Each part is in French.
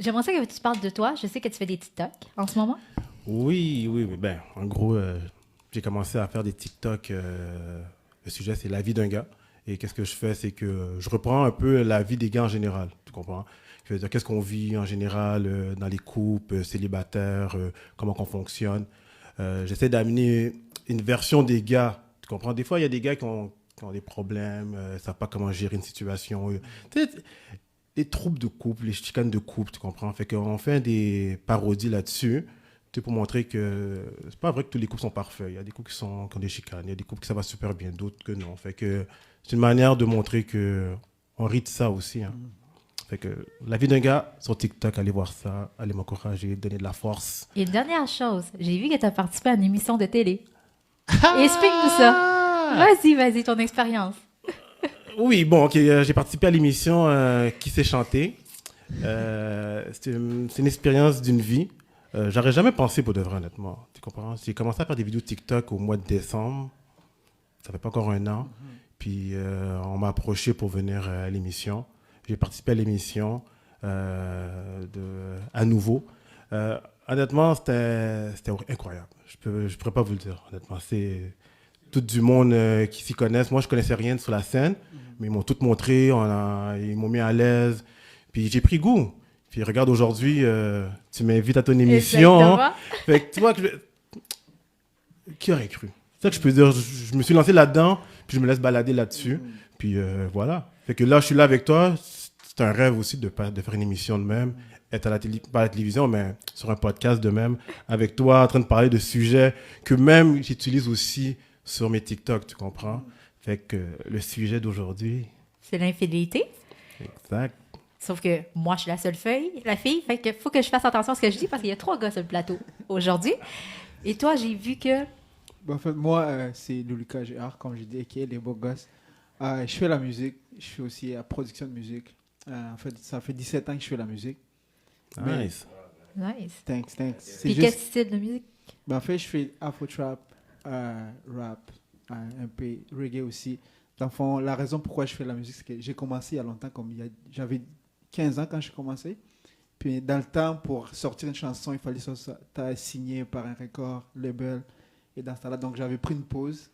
J'aimerais ça que tu parles de toi. Je sais que tu fais des TikTok en ce moment. Oui. Ben, en gros, j'ai commencé à faire des TikTok. Le sujet, c'est la vie d'un gars. Et qu'est-ce que je fais, c'est que je reprends un peu la vie des gars en général. Tu comprends? Je veux dire, qu'est-ce qu'on vit en général dans les couples, célibataires, comment qu'on fonctionne. J'essaie d'amener une version des gars. Tu comprends? Des fois, il y a des gars qui ont des problèmes, ne savent pas comment gérer une situation. Tu sais, les troubles de couple, les chicanes de couple, tu comprends? Fait qu'on fait des parodies là-dessus, tu sais, pour montrer que c'est pas vrai que tous les couples sont parfaits. Il y a des couples qui ont des chicanes, il y a des couples qui ça va super bien, d'autres que non. Fait que c'est une manière de montrer que on rit de ça aussi, hein. Fait que la vie d'un gars sur TikTok, allez voir ça, allez m'encourager, donner de la force. Et une dernière chose, j'ai vu que tu as participé à une émission de télé. Explique-nous ça. Vas-y, ton expérience. Oui, bon, ok, j'ai participé à l'émission Qui s'est chanté. C'est une expérience d'une vie. J'aurais jamais pensé pour de vrai, honnêtement. Tu comprends? J'ai commencé à faire des vidéos TikTok au mois de décembre. Ça fait pas encore un an. Puis on m'a approché pour venir à l'émission. J'ai participé à l'émission à nouveau. Honnêtement, c'était incroyable. Je pourrais pas vous le dire, honnêtement. C'est tout du monde qui s'y connaissent. Moi, je connaissais rien sur la scène, mais ils m'ont tout montré, ils m'ont mis à l'aise. Puis j'ai pris goût. Puis regarde, aujourd'hui, tu m'invites à ton émission. Exactement. Fait que tu vois, qui aurait cru? C'est ça que je peux dire. Je me suis lancé là-dedans, puis je me laisse balader là-dessus. Puis voilà. Fait que là, je suis là avec toi. C'est un rêve aussi de faire une émission de même, être pas à la télévision, mais sur un podcast de même, avec toi, en train de parler de sujets que même j'utilise aussi sur mes TikTok, tu comprends? Fait que le sujet d'aujourd'hui, C'est l'infidélité. exact. Sauf que moi, je suis la fille. Fait que faut que je fasse attention à ce que je dis parce qu'il y a 3 gars sur le plateau aujourd'hui. Et toi, j'ai vu que... En fait, moi, c'est Lucas Gérard, comme je dis, qui est les beaux gosses. Je fais la musique, je fais aussi la production de musique. En fait, ça fait 17 ans que je fais la musique. Mais- Nice. Nice. Thanks. C'est Puis quel style de musique? En fait, je fais afro-trap, rap, un peu reggae aussi. Dans le fond, la raison pourquoi je fais la musique, c'est que j'ai commencé il y a longtemps, j'avais 15 ans quand j'ai commencé. Puis dans le temps, pour sortir une chanson, il fallait que ça soit signé par un record, label. Et dans ce temps-là, donc j'avais pris une pause.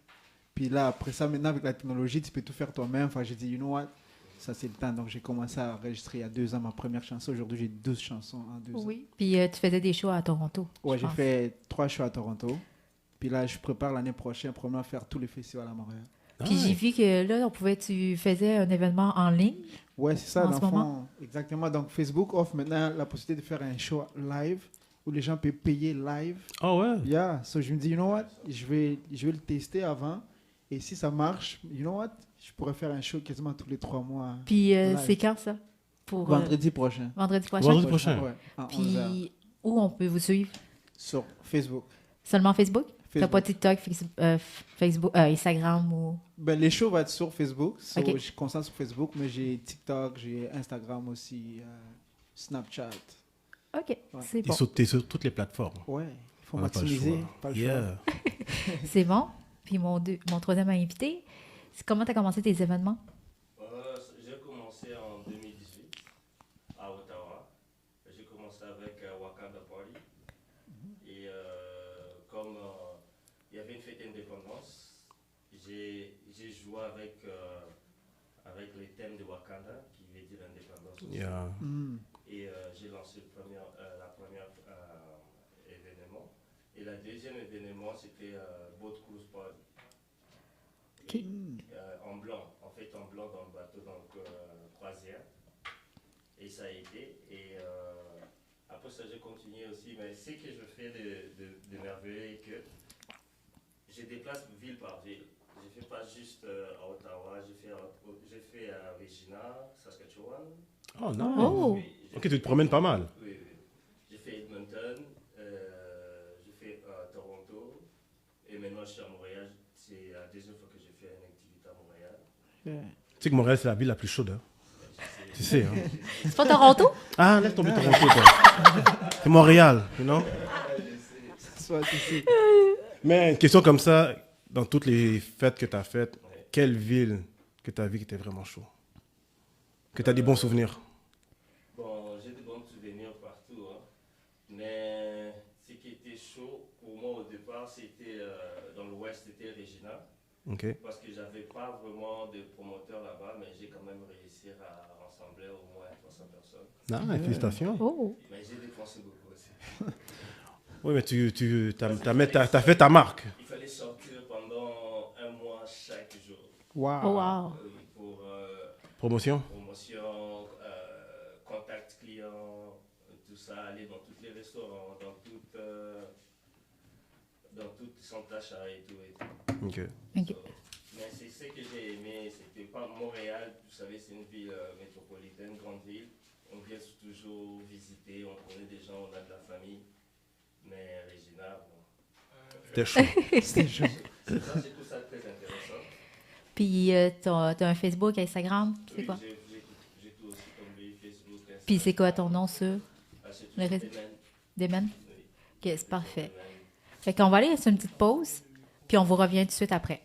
Puis là, après ça, maintenant avec la technologie, tu peux tout faire toi-même. Enfin, j'ai dit, you know what, ça c'est le temps. Donc j'ai commencé à enregistrer il y a 2 ans ma première chanson. Aujourd'hui, j'ai 12 chansons en 2 ans. Oui. Puis tu faisais des shows à Toronto. Ouais, je j'ai pense. fait 3 shows à Toronto. Puis là, je prépare l'année prochaine pour me faire tous les festivals à Montréal. Puis j'ai vu que là, tu faisais un événement en ligne. Ouais, c'est ça, En dans ce le moment? fond. Exactement. Donc Facebook offre maintenant la possibilité de faire un show live où les gens peuvent payer live. Oh ouais. Yeah, so je me dis, you know what, je vais le tester avant. Et si ça marche, you know what, je pourrais faire un show quasiment tous les 3 mois. Puis Live. c'est quand ça? Pour Vendredi prochain. vendredi prochain. Vendredi prochain. Ouais, à 11h. Puis où on peut vous suivre? Sur Facebook. Seulement Facebook? T'as Facebook. pas TikTok, Facebook, Instagram ou... Ben, les shows vont être sur Facebook. So Ok. Je suis constant sur Facebook, mais j'ai TikTok, j'ai Instagram aussi, Snapchat. OK, Ouais. c'est Et bon. t'es sur toutes les plateformes. Ouais, il faut On n'a pas le maximiser. choix. Pas le choix. Yeah. C'est bon. Puis mon troisième invité, c'est comment tu as commencé tes événements? J'ai commencé en 2018 à Ottawa. J'ai commencé avec Wakanda Party. Et comme il y avait une fête d'indépendance, j'ai joué avec les thèmes de Wakanda, qui veut dire indépendance aussi. Yeah. Mm. Et j'ai lancé la première événement. Et la deuxième événement, c'était Boat Cruise Party. Ok. Et, en blanc dans le bateau, donc croisière. Et ça a été. Et après ça, j'ai continué aussi. Mais ce que je fais de merveilleux est que je déplace ville par ville. Je ne fais pas juste à Ottawa, j'ai fait à Regina, Saskatchewan. Oh non. Oh! Ok, tu te promènes pas mal. Oui. J'ai fait Edmonton, j'ai fait Toronto, et maintenant je suis à Montréal. C'est la deuxième fois que j'ai fait une activité à Montréal. Yeah. Tu sais que Montréal, c'est la ville la plus chaude. Hein? Tu sais, hein? C'est pas Toronto? Ah, laisse tomber Toronto, toi. C'est Montréal, you know? Soit ici. Mais une question comme ça, dans toutes les fêtes que tu as faites, quelle ville que tu as vu qui était vraiment chaud? Que tu as des bons souvenirs? Bon, j'ai de bons souvenirs soutenir partout. Hein. Mais ce qui était chaud pour moi au départ, c'était dans l'Ouest, c'était Regina. OK. Parce que j'avais pas vraiment de promoteurs là-bas, mais j'ai quand même réussi à rassembler au moins 300 personnes. Ah, félicitations. Oh! Mais j'ai dépensé beaucoup aussi. Oui, mais t'as fait ta marque. Il fallait sortir pendant 1 mois chaque jour. Waouh. Oh, wow! Pour Promotion. promotion, contact client, tout ça, aller dans tous les restaurants, dans tout centre d'achat et tout. OK. OK. Mais c'est ce que j'ai aimé, c'était pas Montréal, vous savez, c'est une ville métropolitaine, grande ville. On vient toujours visiter, on connaît des gens, on a de la famille. Mais Regina, bon. C'était chaud. C'était chaud. C'est ça, c'est tout ça très intéressant. Puis, t'as un Facebook, Instagram, c'est Oui, quoi? j'ai tout aussi comme lui, Facebook, Instagram. Puis, c'est quoi ton nom sur Ah, c'est tout le sur reste? Demen. Demen? Oui. OK, c'est parfait. Demen. Fait qu'on va aller sur une petite pause, puis on vous revient tout de suite après.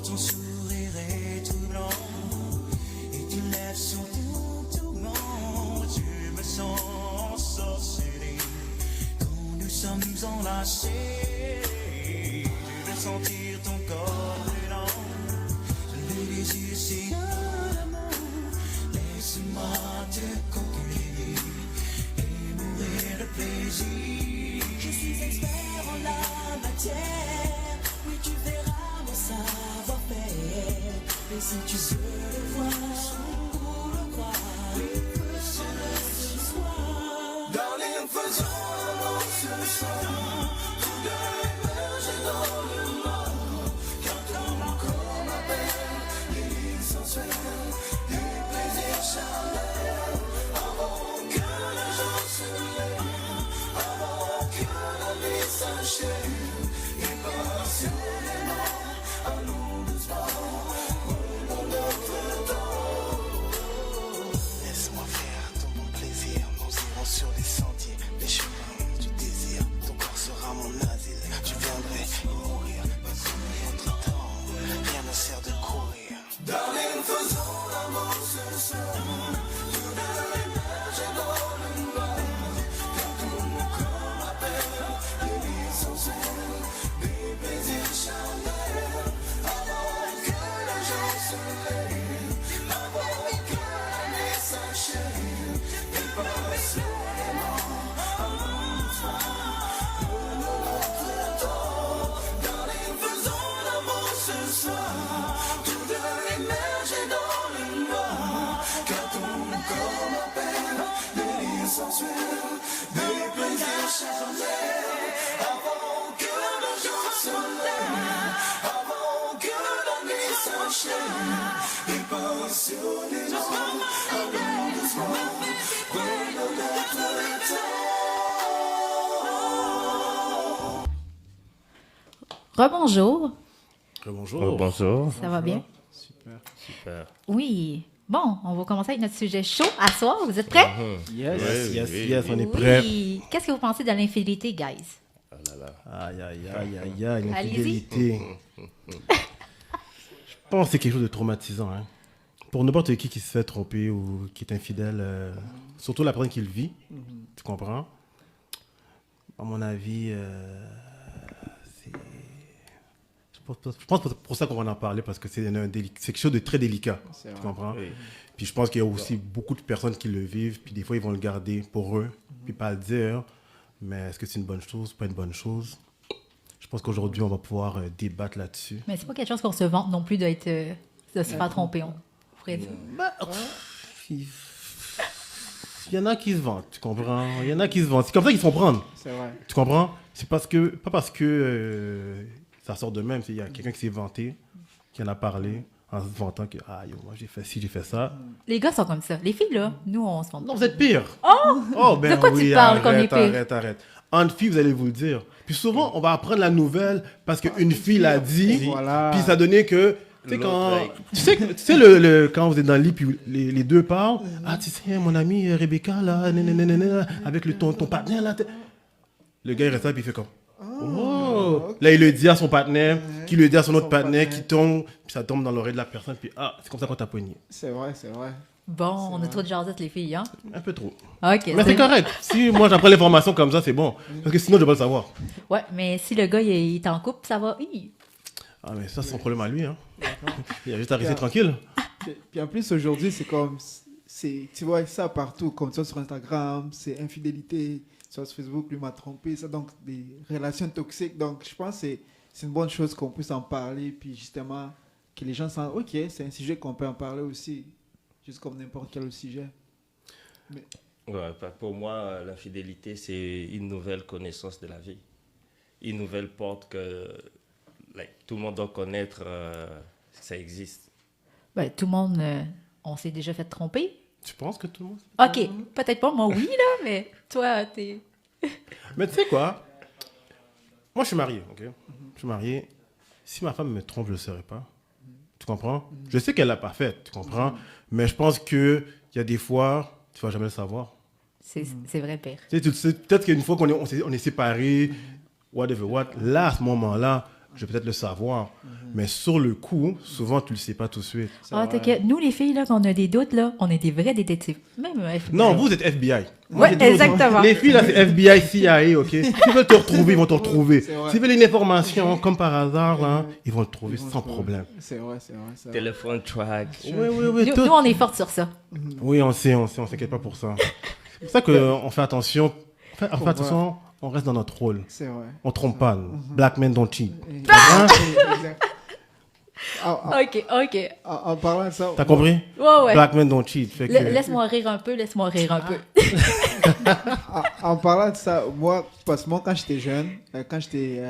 Ton sourire est tout blanc et tu lèves sur tout tourment. Tu me sens ensorcelé quand nous sommes enlacés. Je veux sentir ton corps brûlant. Les yeux si d'amour. Laisse-moi te conquérir et mourir de plaisir. Je suis expert en la matière. Oui, tu verras mon savoir-faire. Et si tu veux le voir ou le croire, oui, ce soir. Darling, faisons l'amour ce soir. Tous deux immergés dans le noir. Car ton corps m'appelle, les lignes sensuelles, du plaisir charnel. Avant que le jour se lève, avant que la nuit s'achève, et passionnément, allons doucement, prenons notre temps. Laisse-moi faire ton bon plaisir, nous irons sur les sentiers, les chemins du désir. Ton corps sera mon asile, tu viendrais y mourir, mais prenons notre temps, rien ne sert de courir. Darling, faisons l'amour ce soir, tous deux immergés dans le noir. Car tout mon corps m'appelle, les vies sensuelles, des plaisirs charnels. Avant que le jour se lève, avant que la nuit s'achève, et passionnément, allons doucement, prenons notre temps. Darling, faisons l'amour ce soir, tous deux immergés dans le noir. Car ton corps m'appelle, des liens sensuels, des plaisirs charnels. Avant que le jour se lève, avant que la nuit s'achève, et passionnément, allons doucement, prenons notre temps. Rebonjour, Bonjour. Bonjour. ça va bien? Super. Super. Oui. Bon, on va commencer avec notre sujet chaud à soir. Vous êtes prêts? Yes. Yes, on est prêt. Oui. Qu'est-ce que vous pensez de l'infidélité, guys? Ah là là. Aïe, aïe, aïe, aïe, aïe, Allez-y. l'infidélité. Je pense que c'est quelque chose de traumatisant. Hein. Pour n'importe qui se fait tromper ou qui est infidèle, surtout la personne qui le vit, tu comprends? À mon avis, c'est... Je pense que c'est pour ça qu'on va en parler, parce que c'est quelque chose de très délicat, C'est tu vrai. comprends? Oui. Puis je pense qu'il y a aussi beaucoup de personnes qui le vivent, puis des fois ils vont le garder pour eux, puis pas le dire. Mais est-ce que c'est une bonne chose, pas une bonne chose? Je pense qu'aujourd'hui, on va pouvoir débattre là-dessus. Mais c'est pas quelque chose qu'on se vante non plus d'être, de se faire tromper, on pourrait dire. Il y en a qui se vantent, tu comprends? Il y en a qui se vantent. C'est comme ça qu'ils se font prendre, C'est vrai. tu comprends? C'est pas parce que ça sort de même. Il y a quelqu'un qui s'est vanté, qui en a parlé, en se vantant que ah, yo, moi j'ai fait ci, j'ai fait ça. Les gars sont comme ça. Les filles, là, nous, on se vante. Non, vous êtes pire. Oh, ben De quoi tu oui, parles qu'on est arrête, pire? arrête. Entre filles, vous allez vous le dire. Puis souvent, on va apprendre la nouvelle parce qu'une fille l'a dit. Voilà. Puis ça donnait que Tu sais, L'autre, quand vous êtes dans le lit, puis les deux parlent. Ah, tu sais, mon ami Rebecca, là, nanana, avec ton partenaire, là. Le gars, il reste là, puis il fait comme. Oh! Là, il le dit à son partenaire, qui le dit à son autre partenaire, qui tombe, puis ça tombe dans l'oreille de la personne, puis c'est comme ça qu'on t'a pogné. C'est vrai, c'est vrai. Bon, on a trop de jasette, les filles, hein? Un peu trop. OK. Mais c'est correct. Si moi j'apprends l'information comme ça, c'est bon. Parce que sinon, je vais pas le savoir. Ouais, mais si le gars, il est en couple, ça va. Ah, mais ça, c'est son problème à lui. Hein. Il a juste à rester tranquille. Puis en plus, aujourd'hui, c'est comme. Tu vois ça partout, comme ça sur Instagram, c'est infidélité. Sur Facebook, lui m'a trompé. Ça, donc, des relations toxiques. Donc, je pense que c'est une bonne chose qu'on puisse en parler. Puis justement, que les gens sentent, OK, c'est un sujet qu'on peut en parler aussi. Juste comme n'importe quel autre sujet. Ouais, pour moi, l'infidélité, c'est une nouvelle connaissance de la vie. Une nouvelle porte que tout le monde doit connaître que ça existe. Ben, tout le monde, on s'est déjà fait tromper. Tu penses que tout le monde... OK, peut-être pas, moi oui, là, mais toi, t'es... Mais tu sais quoi? Moi, je suis marié, OK? Je suis marié. Si ma femme me trompe, je ne le saurais pas. Tu comprends? Je sais qu'elle l'a pas fait, tu comprends? Mais je pense qu'il y a des fois, tu vas jamais le savoir. C'est vrai, père. Tu sais, peut-être qu'une fois on est séparés, whatever what, là, à ce moment-là, je vais peut-être le savoir. Mais sur le coup, souvent, tu le sais pas tout de suite. Ah, t'inquiète. Nous, les filles, là, quand on a des doutes, là, on est des vrais détectives. Même FBI. Non, vous êtes FBI. Ouais, j'ai dit aux exactement. gens, les filles, là, c'est FBI, CIA, OK? S'ils veulent te retrouver, ils vont te retrouver. C'est vrai. S'ils veulent une information, comme par hasard, là, ils vont le trouver sans problème. C'est vrai, c'est vrai. C'est vrai. Téléphone track. Oui, Nous, on est fortes sur ça. Oui, on sait, on s'inquiète pas pour ça. C'est pour ça qu'on fait attention. On fait attention, on reste dans notre rôle. C'est vrai. On trompe pas. Black men don't cheat. Exact. OK. En parlant de ça, T'as compris? Ouais. Black men don't cheat. Fait que... Laisse-moi rire un peu. en parlant de ça, moi, parce que moi, quand j'étais jeune, quand j'étais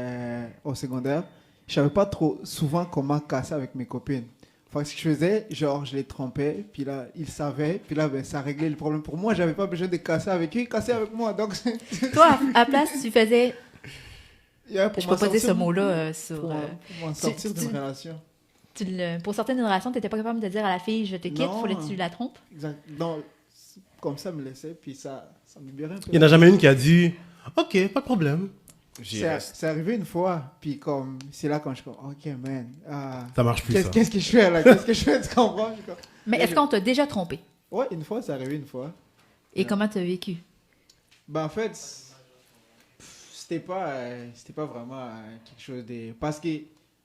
au secondaire, je savais pas trop souvent comment casser avec mes copines. Enfin, ce que je faisais, genre, je les trompais, puis là, ils savaient, puis là, ben, ça réglait le problème. Pour moi, j'avais pas besoin de casser avec eux, ils cassaient avec moi. Donc, Toi, à place, tu faisais... yeah, pour Je m'en peux pas dire ce sortir- mot-là sur... Pour m'en sortir d'une relation. Pour sortir d'une relation, t'étais pas capable de dire à la fille, je te quitte, Non. fallait que tu la trompes? Exact. Donc, comme ça, me laissait, puis ça me libérait un peu. Il n'y en a jamais une qui a dit OK, pas de problème. C'est arrivé une fois, puis comme, c'est là quand je suis comme, OK, man, Ça marche plus, ça. qu'est-ce que je fais là? Qu'est-ce que je fais? Tu comprends? Je suis comme- Mais est-ce qu'on t'a déjà trompé? Ouais, une fois, c'est arrivé une fois. Et comment t'as vécu? Ben, en fait, c'était pas vraiment quelque chose de... Parce que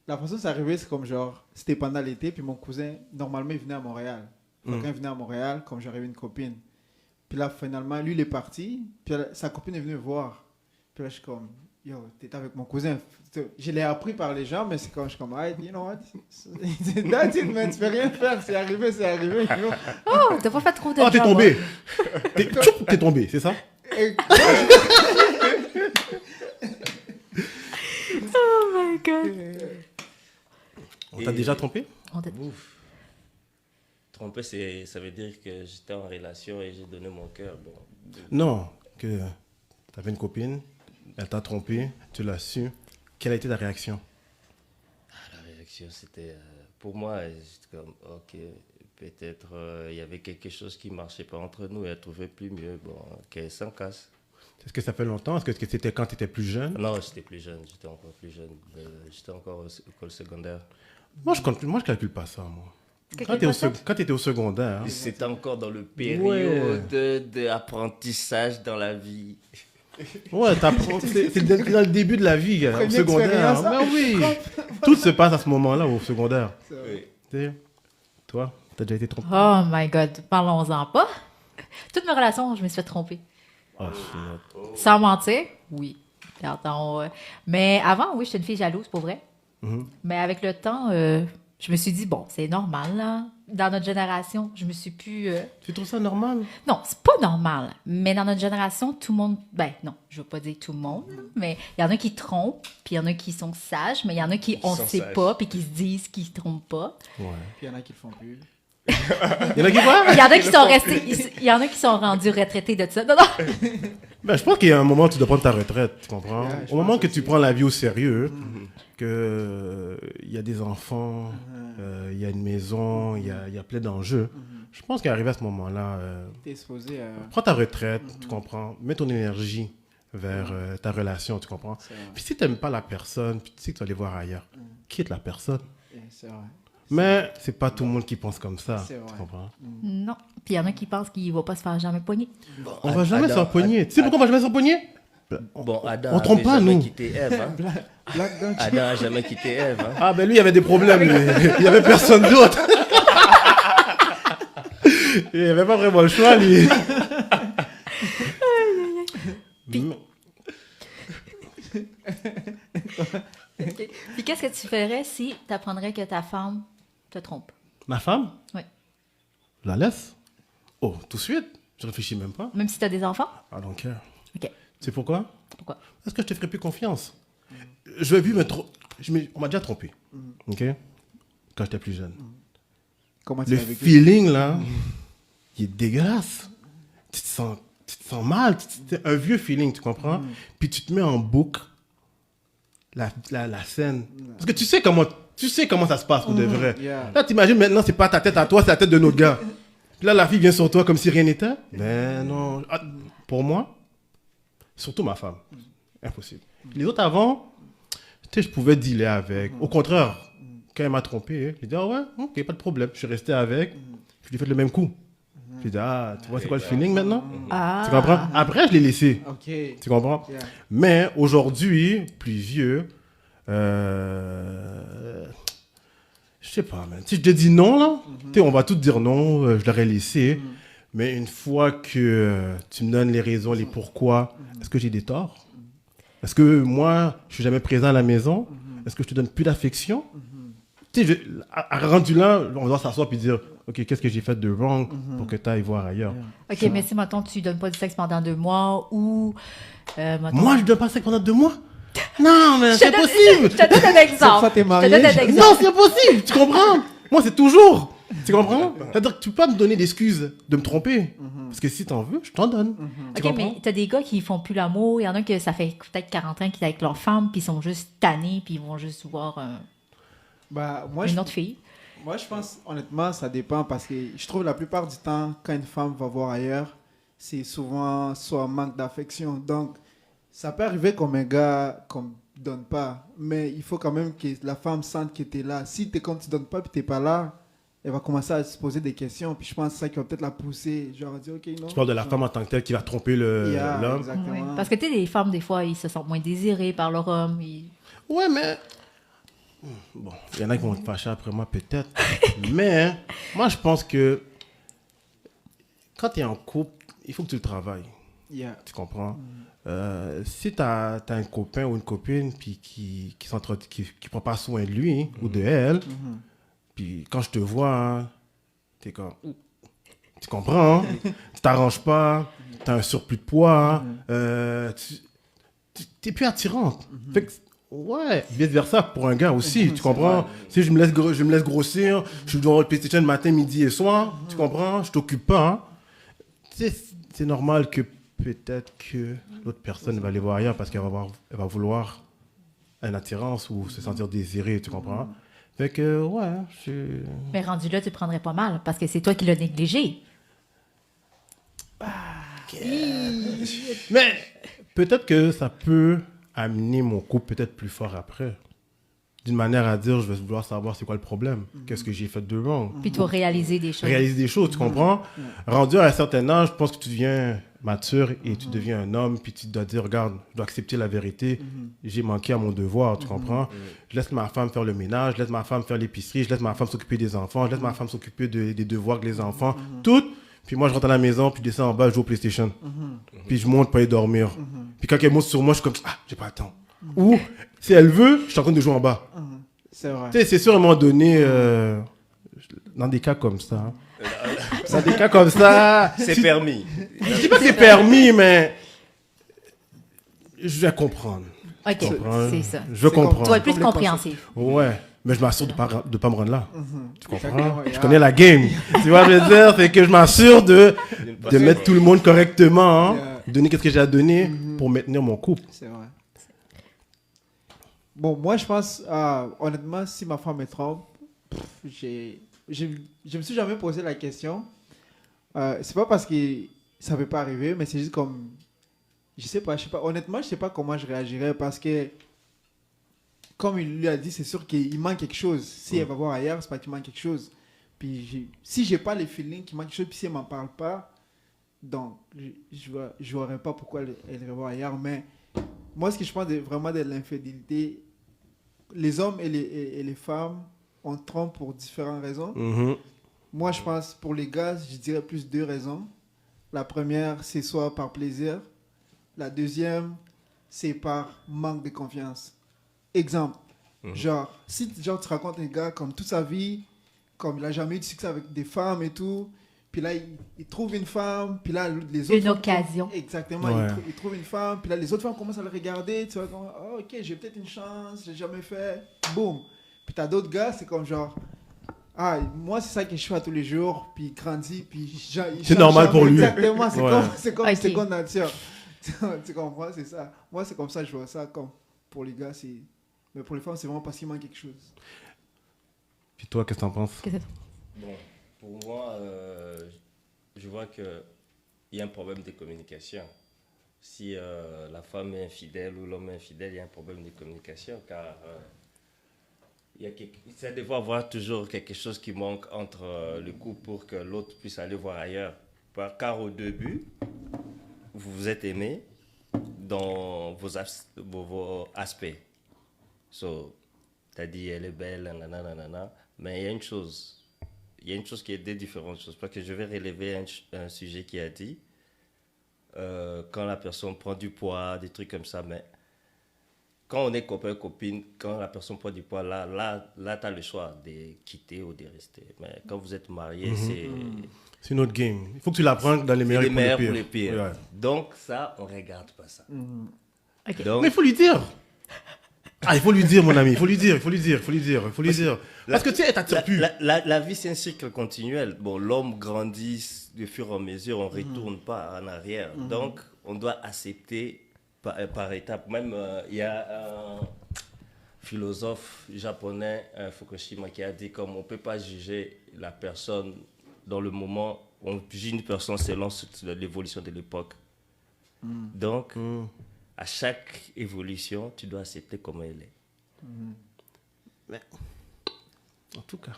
la façon dont c'est arrivé, c'est comme genre, c'était pendant l'été, puis mon cousin, normalement, il venait à Montréal. Quand il venait à Montréal, comme j'arrivais une copine. Puis là, finalement, lui, il est parti, puis sa copine est venue me voir. Puis là, je suis comme, yo, t'es avec mon cousin. Je l'ai appris par les gens, mais c'est quand je suis comme, hey, you know what? That's it, man, tu peux rien faire, c'est arrivé, you know? Oh, t'as pas fait trop de Oh, t'es job, tombé. hein? T'es tombé, c'est ça? Et- Oh my God. On t'a déjà trompé? On t'a- Ouf. Tromper, ça veut dire que j'étais en relation et j'ai donné mon cœur. Bon. Non, que t'avais une copine, elle t'a trompé, tu l'as su. Quelle a été ta réaction? La réaction, c'était... pour moi, j'étais comme, ok, peut-être il y avait quelque chose qui ne marchait pas entre nous et elle trouvait plus mieux. Bon, qu'elle s'en casse. Est-ce que ça fait longtemps? Est-ce que c'était quand tu étais plus jeune? Non, j'étais plus jeune, j'étais encore plus jeune. J'étais encore à l'école secondaire. Moi, je calcule pas ça, moi. Quand Calcule tu étais au secondaire, hein, C'était encore dans le période d'apprentissage dans la vie. ouais, c'est dans le début de la vie, au Première secondaire. expérience, Mais oui, tout se passe à ce moment-là, au secondaire. Oui. Tu sais, toi, t'as déjà été trompé? Oh my God, parlons-en pas. Toutes mes relations, je me suis fait tromper. Ah, shit. Sans mentir, oui. Attends, mais avant, oui, j'étais une fille jalouse, pour vrai. Mhm. Mais avec le temps, je me suis dit, bon, c'est normal, là. Dans notre génération, je me suis plus... Tu trouves ça normal? Non, c'est pas normal. Mais dans notre génération, tout le monde... Ben non, je veux pas dire tout le monde, mais il y en a qui trompent, puis il y en a qui sont sages, mais il y en a qui, on sont sait sages. pas, puis qui se disent qu'ils se trompent pas. Ouais. Puis il y en a qui le font plus. Il y en a qui quoi? Il y en a qui sont restés... Il y en a qui sont rendus retraités de ça. Non, non. Ben, je pense qu'il y a un moment où tu dois prendre ta retraite, tu comprends? Ouais, je Au moment pense que aussi. tu prends la vie au sérieux, que il y a des enfants, il y a une maison, il y a plein d'enjeux. Je pense qu'arrivé à ce moment-là, T'es exposé à... prends ta retraite, tu comprends, mets ton énergie vers ta relation, tu comprends. C'est vrai. Puis si tu n'aimes pas la personne, puis tu sais que tu vas aller voir ailleurs, quitte la personne. C'est vrai. Mais c'est pas tout le monde qui pense comme ça, C'est vrai. tu comprends. Non. Puis il y en a qui pensent qu'il ne va pas se faire jamais pogner. Bon, On va jamais s'en pogner. Tu sais pourquoi on va jamais s'en pogner? Bon, Adam On trompe avait pas, jamais nous. quitté Ève. Hein? Black Don't Adam a jamais quitté Ève. Hein? Ah ben lui, il y avait des problèmes. Il y avait personne d'autre. Il avait pas vraiment le choix, lui. Puis- Puis qu'est-ce que tu ferais si tu apprendrais que ta femme te trompe? Ma femme? Oui. Je la laisse? Oh, tout de suite. Je réfléchis même pas. Même si tu as des enfants? I don't care. OK. Tu sais pourquoi? Pourquoi? Parce que je te ferai plus confiance. Je vais plus me on m'a déjà trompé. OK? Quand j'étais plus jeune. Comment tu Le l'as vécu? feeling, là, il est dégueulasse. Tu te sens mal. C'est un vieux feeling, tu comprends? Puis tu te mets en boucle la scène. Parce que tu sais comment ça se passe pour de vrai. Yeah. Là, t'imagines maintenant, c'est pas ta tête à toi, c'est la tête de notre gars. Puis là, la fille vient sur toi comme si rien n'était. Ben non. Ah, pour moi, surtout ma femme, impossible. Les autres avant, tu sais, je pouvais dealer avec. Au contraire, quand elle m'a trompé, j'ai dit, ah ouais, ok, pas de problème. Je suis resté avec, je lui ai fait le même coup. J'ai dit, ah, tu vois, c'est quoi le feeling maintenant? Ah. Tu comprends? Après, je l'ai laissé. Ok. Tu comprends? Yeah. Mais aujourd'hui, plus vieux, je sais pas, man. Si je te dis non, là, tu sais, on va tout dire non, je l'aurais laissé. Mais une fois que tu me donnes les raisons, les pourquoi, est-ce que j'ai des torts? Est-ce que moi, je suis jamais présent à la maison? Est-ce que je te donne plus d'affection? Tu sais, rendu là, on doit s'asseoir et dire, OK, qu'est-ce que j'ai fait de wrong pour que tu ailles voir ailleurs? OK, mais si, mettons, tu donnes pas du sexe pendant 2 mois ou... mettons- Moi, je donne pas ça pendant 2 mois? Non, mais Je c'est te donne- impossible! Je te donne un exemple. fois, t'es Je te marié, donne un je- exemple. Non, c'est impossible, tu comprends? Moi, c'est toujours. Tu comprends? C'est-à-dire que tu peux pas me donner d'excuses de me tromper. Parce que si t'en veux, je t'en donne. Tu OK, comprends? mais t'as des gars qui font plus l'amour. Il y en a que ça fait peut-être 40 ans qu'ils sont avec leur femme, puis ils sont juste tannés, puis ils vont juste voir Bah, une autre fille. Moi, je pense, honnêtement, ça dépend parce que je trouve la plupart du temps, quand une femme va voir ailleurs, c'est souvent soit manque d'affection. Donc, ça peut arriver comme un gars qu'on donne pas, mais il faut quand même que la femme sente que tu es là. Si quand tu donnes pas et tu n'es pas là, elle va commencer à se poser des questions. Puis je pense que c'est ça qui va peut-être la pousser. Genre, dire, OK, non. Tu parles de la femme en tant que telle qui va tromper Yeah, l'homme. exactement. Oui. Parce que tu sais, les femmes, des fois, ils se sentent moins désirés par leur homme. Ouais, mais... Bon, il y en a qui vont te fâcher après moi, peut-être. Mais, moi, je pense que quand tu es en couple, il faut que tu le travailles. Yeah. Tu comprends? Si tu as un copain ou une copine puis qui prend pas soin de lui ou de elle, puis quand je te vois, hein, t'es comme... Tu comprends? Hein? Tu t'arranges pas, tu as un surplus de poids, tu n'es plus attirante. Fait que, ouais, vice-versa pour un gars aussi, tu comprends? Si je me laisse grossir, je suis devant le PlayStation matin, midi et soir, tu comprends? Je t'occupe pas. Hein? C'est normal que peut-être que l'autre personne va aller voir ailleurs parce qu'elle va vouloir une attirance ou se sentir désirée, tu comprends? Fait que, ouais, Mais rendu là, tu prendrais pas mal, parce que c'est toi qui l'as négligé. Mais peut-être que ça peut amener mon couple peut-être plus fort après. D'une manière à dire, je vais vouloir savoir c'est quoi le problème. Qu'est-ce que j'ai fait de wrong? Puis tu vas réaliser des choses. Réaliser des choses, tu comprends? Rendu à un certain âge, je pense que tu deviens mature et tu deviens un homme, puis tu dois dire, regarde, je dois accepter la vérité. J'ai manqué à mon devoir, tu comprends? Je laisse ma femme faire le ménage, je laisse ma femme faire l'épicerie, je laisse ma femme s'occuper des enfants, je laisse ma femme s'occuper des devoirs avec les enfants, tout. Puis moi, je rentre à la maison, puis je descends en bas, je joue au PlayStation. Puis je monte pour aller dormir. Puis quand elle monte sur moi, je suis comme, ah, j'ai pas le temps. Ou, si elle veut, je suis en train de jouer en bas. C'est vrai. Tu sais, c'est sûr, à un moment donné, dans des cas comme ça, hein. Dans des cas comme ça, C'est permis. je dis pas que c'est permis, mais je vais comprendre. OK, comprends? c'est ça. Je veux C'est comme- comprendre. Tu vas être plus Comme les compréhensif. Ouais, mais je m'assure de pas me rendre là. Tu comprends? Chacun, Je yeah. connais la game. Tu vois, je veux dire, c'est que je m'assure de mettre tout le monde correctement, hein, Yeah. donner qu'est-ce que j'ai à donner pour maintenir mon couple. C'est vrai. Bon, moi, je pense, honnêtement, si ma femme me trompe, Je me suis jamais posé la question. C'est pas parce que ça peut pas arriver, mais c'est juste comme... Je sais pas. Honnêtement, je sais pas comment je réagirais parce que, comme il lui a dit, c'est sûr qu'il manque quelque chose. Si elle va voir ailleurs, c'est pas qu'il manque quelque chose. Puis si j'ai pas les feelings qu'il manque quelque chose, puis si elle m'en parle pas, donc je verrais pas pourquoi elle irait voir ailleurs. Mais moi, ce que je pense vraiment de l'infidélité, les hommes et les femmes, on trompe pour différentes raisons. Mhm. Moi, je pense, pour les gars, je dirais plus 2 raisons. La première, c'est soit par plaisir. La deuxième, c'est par manque de confiance. Exemple, genre, si genre, tu racontes un gars comme toute sa vie, comme il n'a jamais eu de succès avec des femmes et tout, puis là, il trouve une femme, puis là, les autres... Une femmes- occasion. Exactement, Ouais. il trouve une femme, puis là, les autres femmes commencent à le regarder, tu vois, comme, oh, ok, j'ai peut-être une chance, j'ai jamais fait, boum. Puis t'as d'autres gars, c'est comme genre... Ah, moi, c'est ça que je fais tous les jours, puis il grandit, puis il C'est change normal jamais. pour lui. Exactement, c'est Ouais. comme Ok. seconde nature. Tu comprends, c'est ça. Moi, c'est comme ça, je vois ça. Comme pour les gars, c'est... Mais pour les femmes, c'est vraiment parce qu'il manque quelque chose. Puis toi, qu'est-ce que t'en penses? Qu'est-ce que Bon, pour moi, je vois qu'il y a un problème de communication. Si la femme est infidèle ou l'homme est infidèle, il y a un problème de communication car ça doit avoir toujours quelque chose qui manque entre le couple pour que l'autre puisse aller voir ailleurs. Car au début, vous vous êtes aimés dans vos aspects. So, t'as dit elle est belle, nanana, mais il y a une chose. Il y a une chose qui est des différentes choses. Parce que je vais relever un sujet qui a dit quand la personne prend du poids, des trucs comme ça. Mais quand on est copain-copine, quand la personne prend du poids, là tu as le choix de quitter ou de rester. Mais quand vous êtes mariés, C'est une autre game. Il faut que tu l'apprennes dans les c'est meilleurs les meilleurs et pour les pires. Ouais. Donc ça, on ne regarde pas ça. Ok. Donc, Mais il faut lui dire. Ah, il faut lui dire, mon ami. Il faut lui dire. Parce que tu sais, elle t'attire plus. la vie, c'est un cycle continuel. Bon, l'homme grandit de fur et à mesure, on ne retourne pas en arrière. Donc, on doit accepter par étapes. Même, il y a un philosophe japonais, Fukushima, qui a dit comme on ne peut pas juger la personne dans le moment, on juge une personne selon l'évolution de l'époque. Donc, à chaque évolution, tu dois accepter comment elle est. Mais, en tout cas,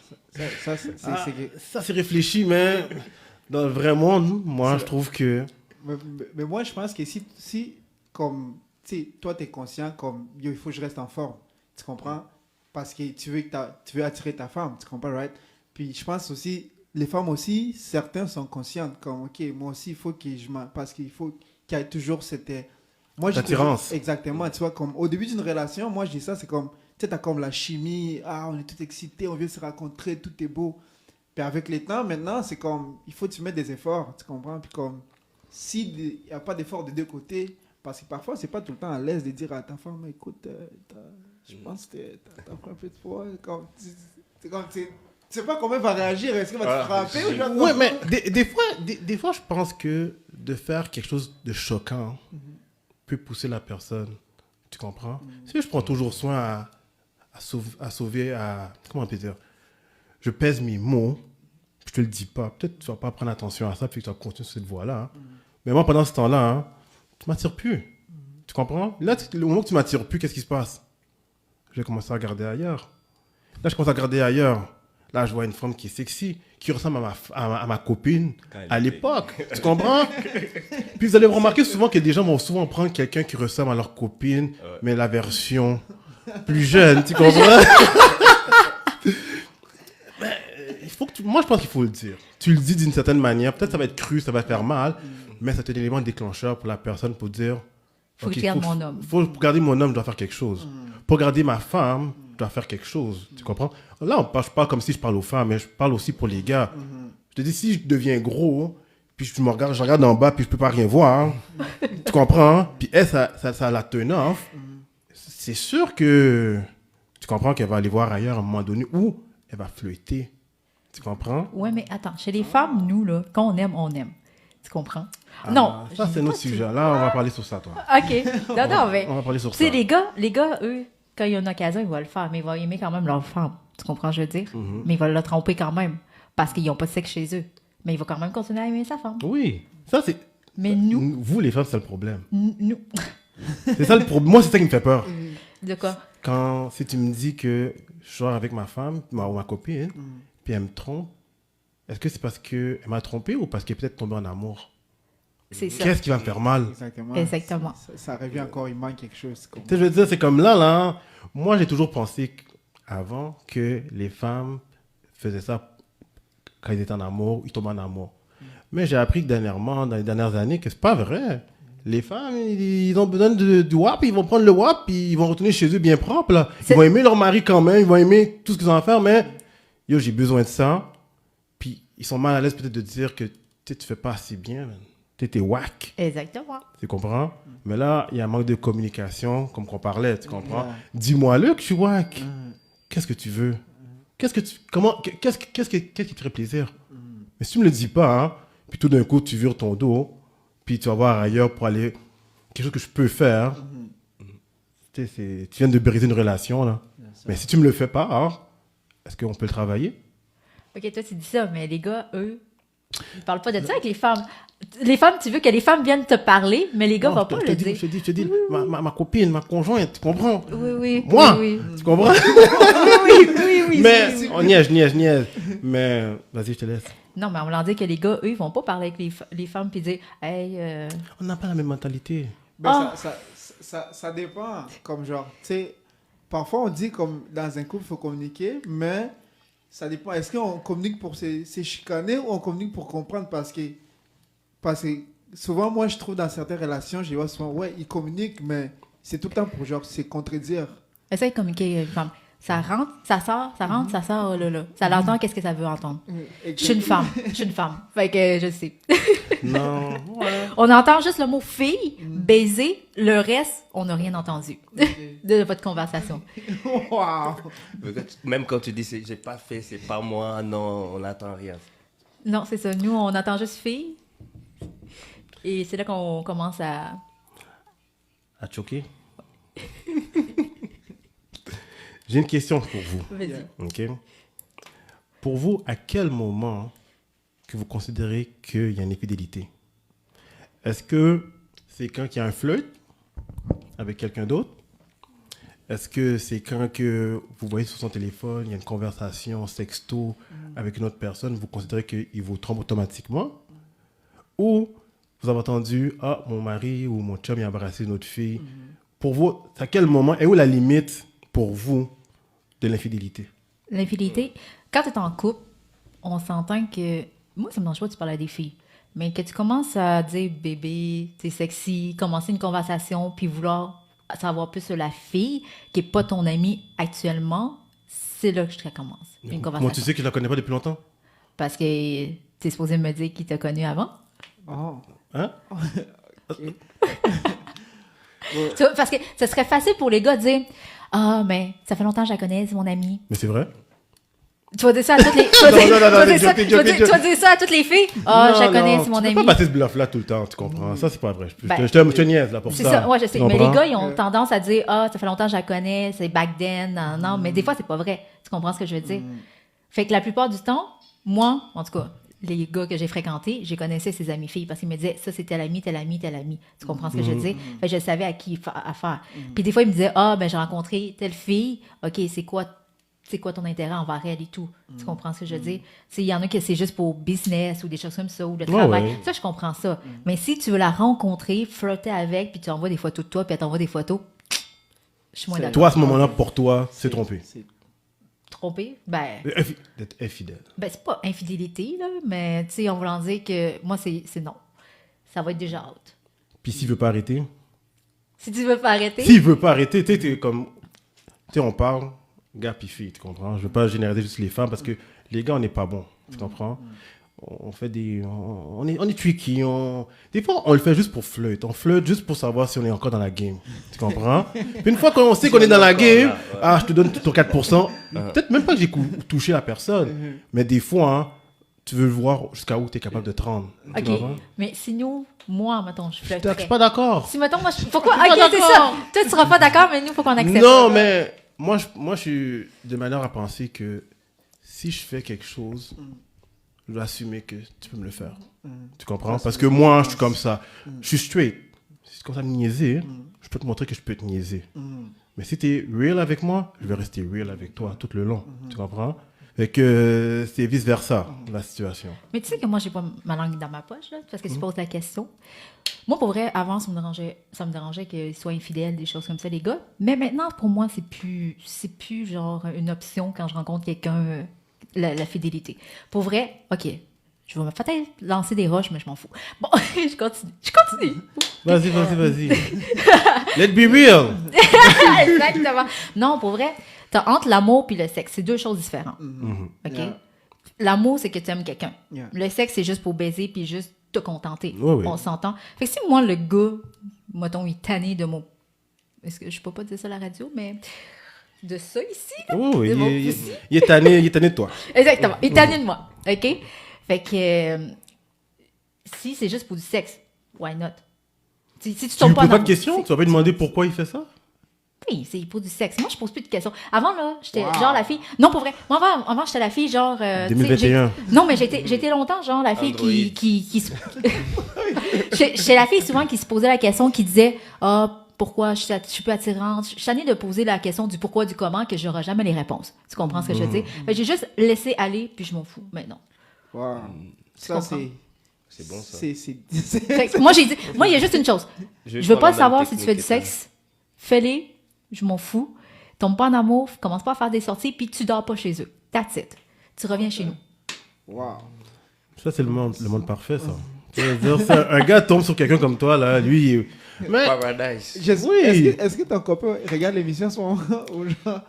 Ça, c'est réfléchi, mais dans le vrai monde, moi, je trouve que... mais moi, je pense que si comme, tu sais, toi, tu es conscient, comme, yo, il faut que je reste en forme. Tu comprends? Parce que tu veux attirer ta femme. Tu comprends, right? Puis je pense aussi, les femmes aussi, certains sont conscientes, comme, ok, moi aussi, il faut que parce qu'il faut qu'il y ait toujours cette... Moi, j'ai L'attirance. toujours- Exactement. Tu vois, comme au début d'une relation, moi, je dis ça, c'est comme, tu sais, t'as comme la chimie, on est tout excités, on vient se rencontrer, tout est beau. Puis avec les temps, maintenant, c'est comme, il faut que tu mettes des efforts, tu comprends? Puis comme, s'il n'y a pas d'effort de deux côtés, parce que parfois, c'est pas tout le temps à l'aise de dire à ta femme, écoute, je pense que t'as pris un peu de poids. Tu sais pas comment elle va réagir, est-ce qu'elle va te frapper ou genre, Ouais, mais des fois, je pense que de faire quelque chose de choquant peut pousser la personne. Tu comprends? Si je prends toujours soin à sauver, comment on peut dire? Je pèse mes mots, je te le dis pas. Peut-être que tu vas pas prendre attention à ça, puis que tu vas continuer sur cette voie-là. hein. Mais moi, pendant ce temps-là, tu m'attires plus. Tu comprends? Là, le moment que tu m'attires plus, qu'est-ce qui se passe? Je vais commencer à regarder ailleurs. Là, je commence à regarder ailleurs. Là, je vois une femme qui est sexy, qui ressemble à ma copine à l'époque. Tu comprends? Puis vous allez remarquer souvent que des gens vont souvent prendre quelqu'un qui ressemble à leur copine, mais la version plus jeune. Tu comprends? Moi, je pense qu'il faut le dire. Tu le dis d'une certaine manière. Peut-être ça va être cru, ça va faire mal, mais c'est un élément déclencheur pour la personne pour dire... Faut que je garde mon homme. Pour garder mon homme, je dois faire quelque chose. Pour garder ma femme, je dois faire quelque chose. Tu comprends? Là, je parle comme si je parle aux femmes, mais je parle aussi pour les gars. Je te dis, si je deviens gros, puis je regarde en bas, puis je peux pas rien voir, tu comprends? Puis elle, ça la turn off. C'est sûr que tu comprends qu'elle va aller voir ailleurs à un moment donné où elle va flirter. Tu comprends? Ouais, mais attends, chez les femmes, nous, là, quand on aime, on aime. Tu comprends? Non. Ça, c'est notre sujet. Là, on va parler sur ça, toi. OK. Non, mais... On va parler sur Tu sais, ça. les gars, eux, quand il y a une occasion, ils vont le faire, mais ils vont aimer quand même leur femme. Tu comprends ce que je veux dire? Mhm. Mais il va le tromper quand même parce qu'ils n'ont pas de sexe chez eux. Mais il va quand même continuer à aimer sa femme. Oui, ça c'est... Mais nous, Vous, les femmes, c'est le problème. nous, C'est ça le problème. Moi, c'est ça qui me fait peur. de quoi? Si tu me dis que je sors avec ma femme ou ma copine, puis elle me trompe, est-ce que c'est parce qu'elle m'a trompé ou parce qu'elle est peut-être tombée en amour? C'est ça. Qu'est-ce qui va me faire mal? Exactement. Exactement. Ça revient encore, il manque quelque chose. Comme... Tu sais, je veux dire, c'est comme là. Moi, j'ai toujours pensé avant que les femmes faisaient ça quand ils étaient en amour, ils tombaient en amour. Mais j'ai appris que dernièrement, dans les dernières années, que c'est pas vrai. Les femmes, ils ont besoin du WAP, ils vont prendre le WAP, puis ils vont retourner chez eux bien propres. Là. Ils vont aimer leur mari quand même, ils vont aimer tout ce qu'ils ont à faire, mais yo, j'ai besoin de ça. Puis ils sont mal à l'aise peut-être de dire que tu fais pas assez bien, man. T'es whack. Exactement. Tu comprends? Mais là, il y a un manque de communication, comme qu'on parlait, tu comprends? Ouais. Dis-moi-le que je suis whack. Qu'est-ce que tu veux? Qu'est-ce qui te ferait plaisir? Mais si tu me le dis pas, hein, puis tout d'un coup, tu vires ton dos, puis tu vas voir ailleurs pour aller... Quelque chose que je peux faire. Tu sais, tu viens de briser une relation, là. Mais si tu me le fais pas, hein, est-ce qu'on peut le travailler? OK, toi, tu dis ça, mais les gars, eux, ils parlent pas de ça avec les femmes. Les femmes, tu veux que les femmes viennent te parler, mais les gars Non, vont pas le dire. Je te dis, ma copine, ma conjointe, tu comprends? Oui. Moi, Oui. tu comprends? Oui. Mais on niaise. Mais vas-y, je te laisse. Non, mais on l'a dit que les gars, eux, ils vont pas parler avec les femmes puis dire hey, On n'a pas la même mentalité. Ben, ça dépend. Comme genre, tu sais, parfois on dit comme dans un couple, il faut communiquer, mais ça dépend. Est-ce qu'on communique pour se chicaner ou on communique pour comprendre? Parce que souvent, moi, je trouve dans certaines relations, je vois souvent, ouais, ils communiquent, mais c'est tout le temps pour genre se contredire. essaye de communiquer avec une femme. Ça rentre, ça sort, ça rentre, ça sort, oh là là. Ça l'entend, qu'est-ce que ça veut entendre? Je suis une femme. Fait que je sais. Non, ouais. On entend juste le mot fille, baiser, le reste, on n'a rien entendu de votre conversation. Wow! Même quand tu dis j'ai pas fait, c'est pas moi, non, on n'attend rien. Non, c'est ça. Nous, on entend juste fille. Et c'est là qu'on commence à... À choquer. J'ai une question pour vous. Vas-y. OK? Pour vous, à quel moment que vous considérez qu'il y a une infidélité? Est-ce que c'est quand il y a un flirt avec quelqu'un d'autre? Est-ce que c'est quand que vous voyez sur son téléphone, il y a une conversation sexto avec une autre personne, vous considérez qu'il vous trompe automatiquement? Ou vous avez entendu, ah, mon mari ou mon chum a embrassé une autre fille. Pour vous, à quel moment, et où la limite pour vous de l'infidélité? L'infidélité, quand tu es en couple, on s'entend que... Moi, ça me dérange pas de parler à des filles. Mais que tu commences à dire « bébé, t'es sexy », commencer une conversation, puis vouloir savoir plus sur la fille, qui n'est pas ton amie actuellement, c'est là que ça commence, une Comment conversation. tu sais que je la connais pas depuis longtemps? Parce que tu es supposé me dire qui t'a connu avant. Oh. Hein? Tu vois, parce que ce serait facile pour les gars de dire « Ah, mais ça fait longtemps que je la connais, c'est mon amie. Mais c'est vrai? » Tu vas dire ça à toutes les... Tu vas dire ça à toutes les filles? « Ah, je la connais, c'est mon Tu peux amie. pas passer ce bluff-là tout le temps, tu comprends? Ça, c'est pas vrai. Ben, Je te niaise là pour C'est ça. ça, ouais, je sais. Tu Mais les comprends? gars, ils ont tendance à dire « Ah, ça fait longtemps que je la connais, c'est back then. » Non, mais des fois, c'est pas vrai. Tu comprends ce que je veux dire? Fait que la plupart du temps, moi, en tout cas, les gars que j'ai fréquentés, je connaissais ses amies filles parce qu'ils me disaient « Ça, c'est tel ami, tel ami, tel ami. » Tu comprends ce que je veux dire? Fait que je savais à qui à faire. Puis des fois, ils me disaient « Ah, ben j'ai rencontré telle fille. OK, c'est quoi ton intérêt envers elle et tout? » Tu comprends ce que je veux dire? Il y en a qui c'est juste pour business ou des choses comme ça, ou le travail. ouais. Ça, je comprends ça. Mais si tu veux la rencontrer, flirter avec, puis tu envoies des photos de toi, puis elle t'envoie des photos, je suis moins d'accord. Toi, à ce moment-là, pour toi, c'est trompé. Trompé? Ben, D'être infidèle. c'est pas infidélité, là, mais tu sais, en voulant dire que moi, c'est non. Ça va être déjà out. Puis s'il veut pas arrêter? Si tu veux pas arrêter, S'il veut pas arrêter, tu sais, t'es comme... Tu sais, on parle, gars puis fille, tu comprends? Je veux pas généraliser juste les femmes parce que les gars, on n'est pas bons, tu comprends? On fait des... On est tricky, des fois, on le fait juste pour flirt. On flirte juste pour savoir si on est encore dans la game, tu comprends? Puis une fois qu'on sait qu'on est dans la game, ah, je te donne ton 4%. Peut-être même pas que j'ai touché la personne, mais des fois, hein, tu veux voir jusqu'à où tu es capable de te rendre. tu OK. comprends? Mais sinon, moi, mettons, je Je flirterais. suis pas d'accord. Si, mettons, moi, pourquoi? Je suis OK, pas c'est d'accord. ça. Toi, tu seras pas d'accord, mais nous, il faut qu'on accepte. Non, mais moi, je suis de manière à penser que si je fais quelque chose, je dois assumer que tu peux me le faire. Tu comprends? Parce que moi, je suis comme ça. Je suis straight. Si tu commences à me niaiser, je peux te montrer que je peux te niaiser. Mais si tu es real avec moi, je vais rester real avec toi tout le long. Tu comprends? Fait que c'est vice-versa, la situation. Mais tu sais que moi, j'ai pas ma langue dans ma poche, là, parce que tu poses la question. Moi, pour vrai, avant, ça me dérangeait qu'ils soient infidèles, des choses comme ça, les gars. Mais maintenant, pour moi, c'est plus genre une option quand je rencontre quelqu'un, la fidélité. Pour vrai, OK, je vais peut-être lancer des roches, mais je m'en fous. Bon, je continue. Vas-y. Let's be real. Exactement. Non, pour vrai, t'as entre l'amour et le sexe, c'est deux choses différentes. OK? Yeah. L'amour, c'est que tu aimes quelqu'un. Yeah. Le sexe, c'est juste pour baiser puis juste te contenter. Oui. On s'entend. Fait que si moi, le gars, mettons, il est tanné de mon... Est-ce que je peux pas dire ça à la radio, mais... De ça ici, là. Oui, de mon il pussy. est tanné de toi. Exactement. Il est tanné de moi. OK? Fait que... si c'est juste pour du sexe, why not? Si tu Tu tombes lui poses pas de dans- questions? Tu vas pas lui demander pourquoi il fait ça? Oui, c'est pour du sexe. Moi, je pose plus de questions. Avant, là, j'étais genre la fille... Non, pour vrai. Moi, avant j'étais la fille, genre... tu sais, 2021. Non, mais j'étais longtemps, genre, la fille J'étais la fille souvent qui se posait la question, qui disait « Ah, pourquoi je suis peu attirante? » Je suis tannée de poser la question du pourquoi, du comment, que j'aurai jamais les réponses. Tu comprends ce que je veux dire? Fait que j'ai juste laissé aller, puis je m'en fous maintenant. Wow. Ça, comprends? C'est bon, ça. Fait que moi, j'ai dit... Moi, il y a juste une chose. Je veux pas savoir si tu fais du sexe. Fais-les. Je m'en fous. Tombe pas en amour. Commence pas à faire des sorties, puis tu dors pas chez eux. That's it. Tu reviens chez nous. Wow. Ça, c'est le monde parfait, ça. Tu veux dire, ça, un gars tombe sur quelqu'un comme toi, là, lui... Mais... Paradise. Oui. Est-ce que ton copain regarde l'émission en ce moment ou genre...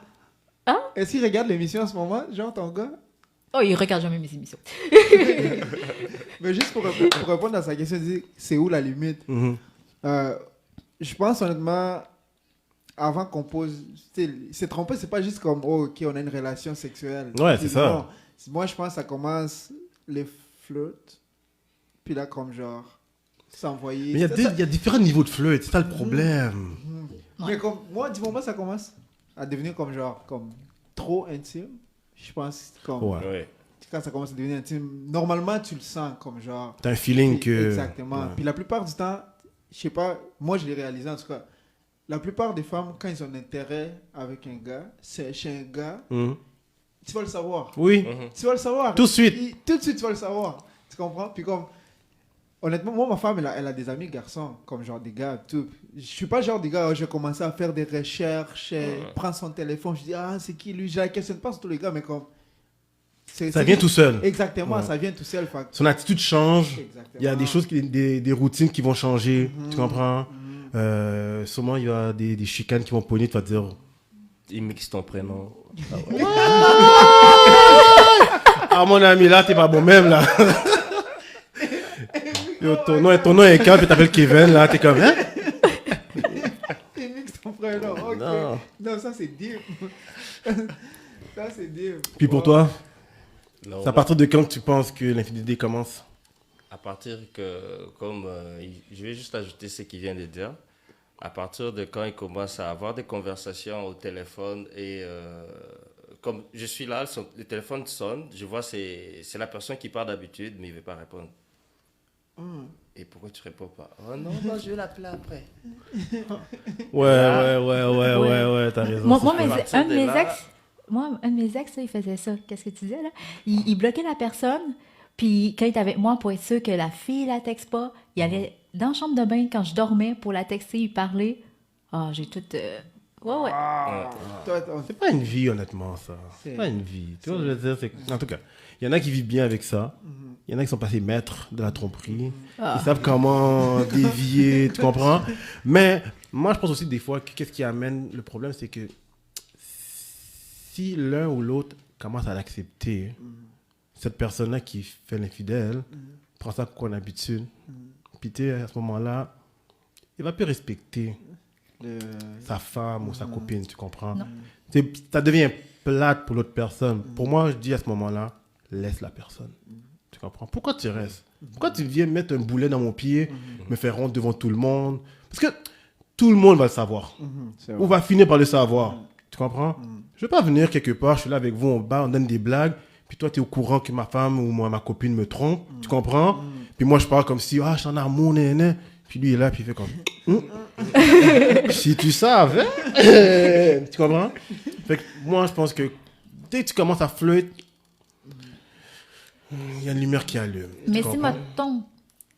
Hein? Est-ce qu'il regarde l'émission en ce moment, genre ton gars? Oh, il regarde jamais mes émissions. Mais juste pour répondre à sa question, dire c'est où la limite? Je pense honnêtement, avant qu'on pose, c'est trompé, c'est pas juste comme oh, ok, on a une relation sexuelle. Ouais, c'est ça. Non. Moi, je pense que ça commence les flirts, puis là, comme genre, s'envoyer. Mais il y a différents niveaux de flirt, c'est ça le problème. Mais comme moi, du moment où ça commence à devenir comme genre, comme trop intime, je pense comme. Ouais. Ouais. Quand ça commence à devenir intime, normalement, tu le sens comme genre. T'as un feeling Puis, que... Exactement. Ouais. Puis la plupart du temps, je sais pas, moi je l'ai réalisé en tout cas, la plupart des femmes, quand ils ont intérêt avec un gars, c'est chez un gars, tu vas le savoir. Oui. Tu vas le savoir. Tout de suite. Tout de suite, tu vas le savoir. Tu comprends? Puis comme, honnêtement, moi, ma femme, elle a des amis garçons, comme genre des gars, tout. Je suis pas genre des gars, je vais commencer à faire des recherches, prendre son téléphone, je dis, ah, c'est qui lui? Je la questionne pas sur tous les gars, mais comme... Ça vient tout seul. Exactement, Ouais. ça vient tout seul. Son attitude change. Exactement. Il y a des choses, des routines qui vont changer. Tu comprends? Sûrement, il y a des chicanes qui vont pogner. Tu vas te dire... Il mixe ton prénom. Ah, mon ami, là, t'es pas bon même, là. Yo, ton nom est calme, puis t'appelles Kevin, là. T'es comme, hein? Il mixe ton prénom. Ok. Non, ça c'est deep. Ça c'est deep. Puis pour toi, Non, c'est à partir de quand tu penses que l'infidélité commence? à partir que, comme je vais juste ajouter ce qu'il vient de dire, à partir de quand il commence à avoir des conversations au téléphone et comme je suis là, le téléphone sonne, je vois c'est la personne qui parle d'habitude, mais il ne veut pas répondre. Et pourquoi tu réponds pas? Oh non, je vais l'appeler après. Ouais, t'as raison. Moi, c'est un ça. de mes ex, là, il faisait ça. Qu'est-ce que tu disais, là? Il bloquait la personne, puis quand il était avec moi, pour être sûr que la fille la texte pas, il allait dans la chambre de bain quand je dormais pour la texter, lui parler. Ah, j'ai tout... Ouais. C'est pas une vie, honnêtement, ça. C'est pas une vie. Tu vois, je veux dire, en tout cas, il y en a qui vivent bien avec ça. Il y en a qui sont passés maîtres de la tromperie. Ils savent comment dévier, tu comprends? Mais moi, je pense aussi des fois que qu'est-ce qui amène le problème, c'est que si l'un ou l'autre commence à l'accepter, cette personne-là qui fait l'infidèle prend ça comme habitude. Puis tu sais, à ce moment-là, il va plus respecter sa femme ou sa copine, tu comprends? Ça devient plate pour l'autre personne. Pour moi, je dis à ce moment-là, laisse la personne. Tu comprends? Pourquoi tu restes? Pourquoi tu viens mettre un boulet dans mon pied, me faire honte devant tout le monde? Parce que tout le monde va le savoir. Ou va finir par le savoir. Tu comprends? Je vais pas venir quelque part, je suis là avec vous, on donne des blagues, puis toi, tu es au courant que ma femme ou moi, ma copine me trompe. Tu comprends? Puis moi, je parle comme si, je suis en amour, néné. Puis lui, il est là, puis il fait comme... Si tu savais... Tu comprends? Fait que moi, je pense que dès que tu commences à flirter, il y a une lumière qui allume. Mais Tu si, comprends? mettons,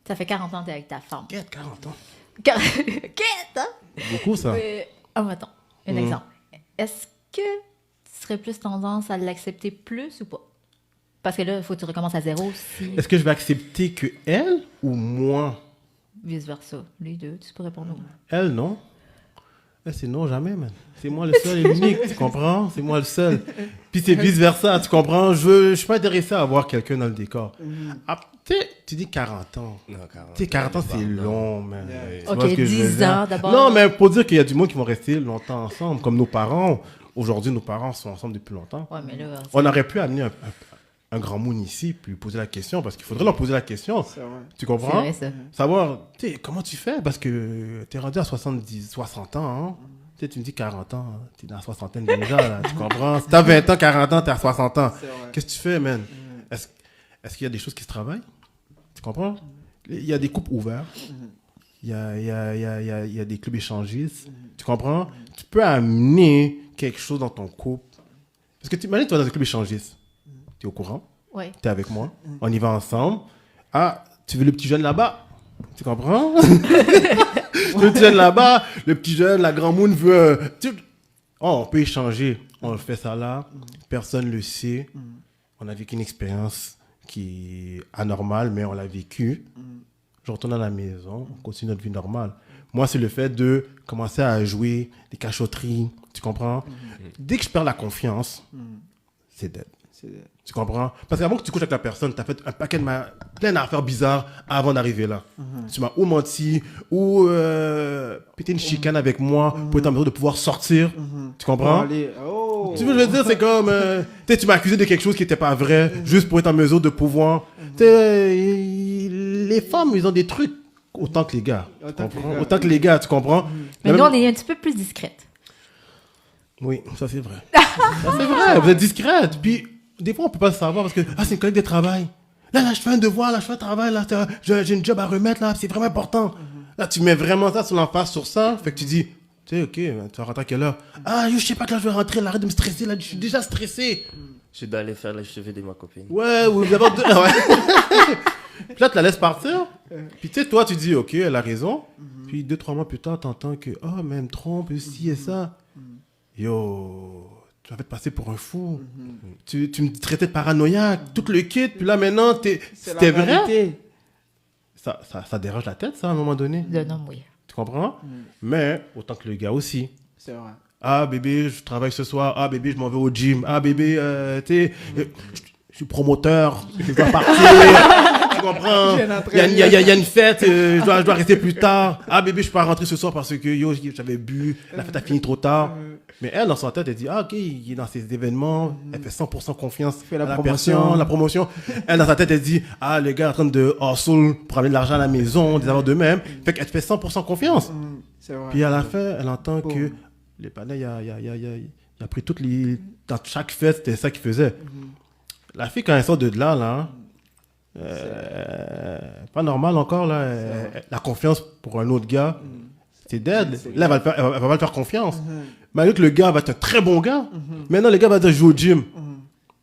ça fait 40 ans que t'es avec ta femme. 40 ans. Qu'est-ce, hein? Beaucoup, ça. Mettons, un exemple. Est-ce que tu serais plus tendance à l'accepter plus ou pas? Parce que là, il faut que tu recommences à zéro si Est-ce que je vais accepter que elle ou moi? vice-versa. Les deux, tu peux répondre au Elle, non. Elle, c'est non, jamais, man. C'est moi le seul et l'unique, tu comprends? C'est moi le seul. Puis c'est vice-versa, tu comprends? Je suis pas intéressé à avoir quelqu'un dans le décor. Ah, tu dis 40 ans. Non, 40. Tu sais, 40 ans, c'est long, man. Yeah. Tu vois OK, ce que je veux 10 dire? ans d'abord. Non, mais pour dire qu'il y a du monde qui vont rester longtemps ensemble, comme nos parents. Aujourd'hui, nos parents sont ensemble depuis longtemps. Ouais, mais là, On aurait pu amener un grand monde ici, puis lui poser la question, parce qu'il faudrait leur poser la question. C'est vrai. Tu c'est comprends? vrai, ça. Savoir, tu sais, comment tu fais? Parce que tu es rendu à 70, 60 ans, hein? Tu sais, tu me dis 40 ans, tu es dans la soixantaine déjà, là, tu comprends? Si tu as 20 ans, 40 ans, tu es à 60 ans. C'est vrai. Qu'est-ce que tu fais, man? Est-ce qu'il y a des choses qui se travaillent? Tu comprends? Il y a des couples ouverts. Il y a des clubs échangistes. Tu comprends? Tu peux amener quelque chose dans ton couple. Parce que tu imagines, tu vas dans un club échangiste. Tu es au courant? Ouais. Tu es avec moi. On y va ensemble. Ah, tu veux le petit jeune là-bas? Tu comprends? Le petit jeune là-bas, le petit jeune, la grand moon veut... on peut échanger. On fait ça là. Personne ne le sait. On a vécu une expérience qui est anormale, mais on l'a vécue. Je retourne à la maison, on continue notre vie normale. Moi, c'est le fait de commencer à jouer des cachotteries. Tu comprends? Dès que je perds la confiance, c'est dead. Tu comprends? Parce qu'avant que tu couches avec la personne, tu as fait un paquet plein d'affaires bizarres avant d'arriver là. Tu m'as ou menti, ou pété une chicane avec moi pour être en mesure de pouvoir sortir. Tu comprends? Allez, oh. Tu veux, je veux dire, c'est comme... tu sais, tu m'as accusé de quelque chose qui n'était pas vrai, juste pour être en mesure de pouvoir... Tu sais, les femmes, ils ont des trucs autant que les gars. Tu comprends? Autant que les gars, tu comprends? Mais nous, on est un petit peu plus discrète. Oui, ça c'est vrai. Ça c'est vrai, vous êtes discrète. Puis, des fois, on peut pas le savoir parce que, c'est une collègue de travail. Là, je fais un devoir, là, je fais un travail, là, j'ai une job à remettre, là, c'est vraiment important. Là, tu mets vraiment ça sur l'emphase sur ça, fait que tu dis, tu sais, ok, tu vas rentrer à quelle heure? Je sais pas que là, je vais rentrer, là, arrête de me stresser, là, je suis déjà stressé. Je dois aller faire les cheveux de ma copine. Ouais, vous avez deux. Ouais. Puis là, tu la laisses partir. Puis tu sais, toi, tu dis, ok, elle a raison. Puis 2-3 mois plus tard, t'entends que, mais elle me trompe, ci et ça. Yo, tu m'as fait passer pour un fou. Tu me traitais de paranoïaque, tout le kit. Puis là, maintenant, c'était vrai. Ça dérange la tête, ça, à un moment donné. Le nom, oui. Tu comprends? Mais autant que le gars aussi. C'est vrai. Ah, bébé, je travaille ce soir. Ah, bébé, je m'en vais au gym. Ah, bébé, tu sais, je suis promoteur. Je dois partir. Tu comprends? Il y a une fête. Je dois rester plus tard. Ah, bébé, je peux pas rentrer ce soir parce que j'avais bu. La fête a fini trop tard. Mais elle, dans sa tête, elle dit, ok, il est dans ces événements. Elle fait 100% confiance fait la à la promotion. personne, la promotion. Elle, dans sa tête, elle dit, le gars est en train de hustle pour amener de l'argent à la maison, des affaires de même. Fait qu'elle te fait 100% confiance. C'est vrai. Puis à la fin, elle entend que les panais, il a pris toutes les... Dans chaque fête, c'était ça qu'il faisait. La fille, quand elle sort de là, pas normal encore, là. La confiance pour un autre gars, c'est dead. Là, elle va pas le faire confiance. Malgré que le gars va être un très bon gars. Maintenant, le gars va dire jouer au gym.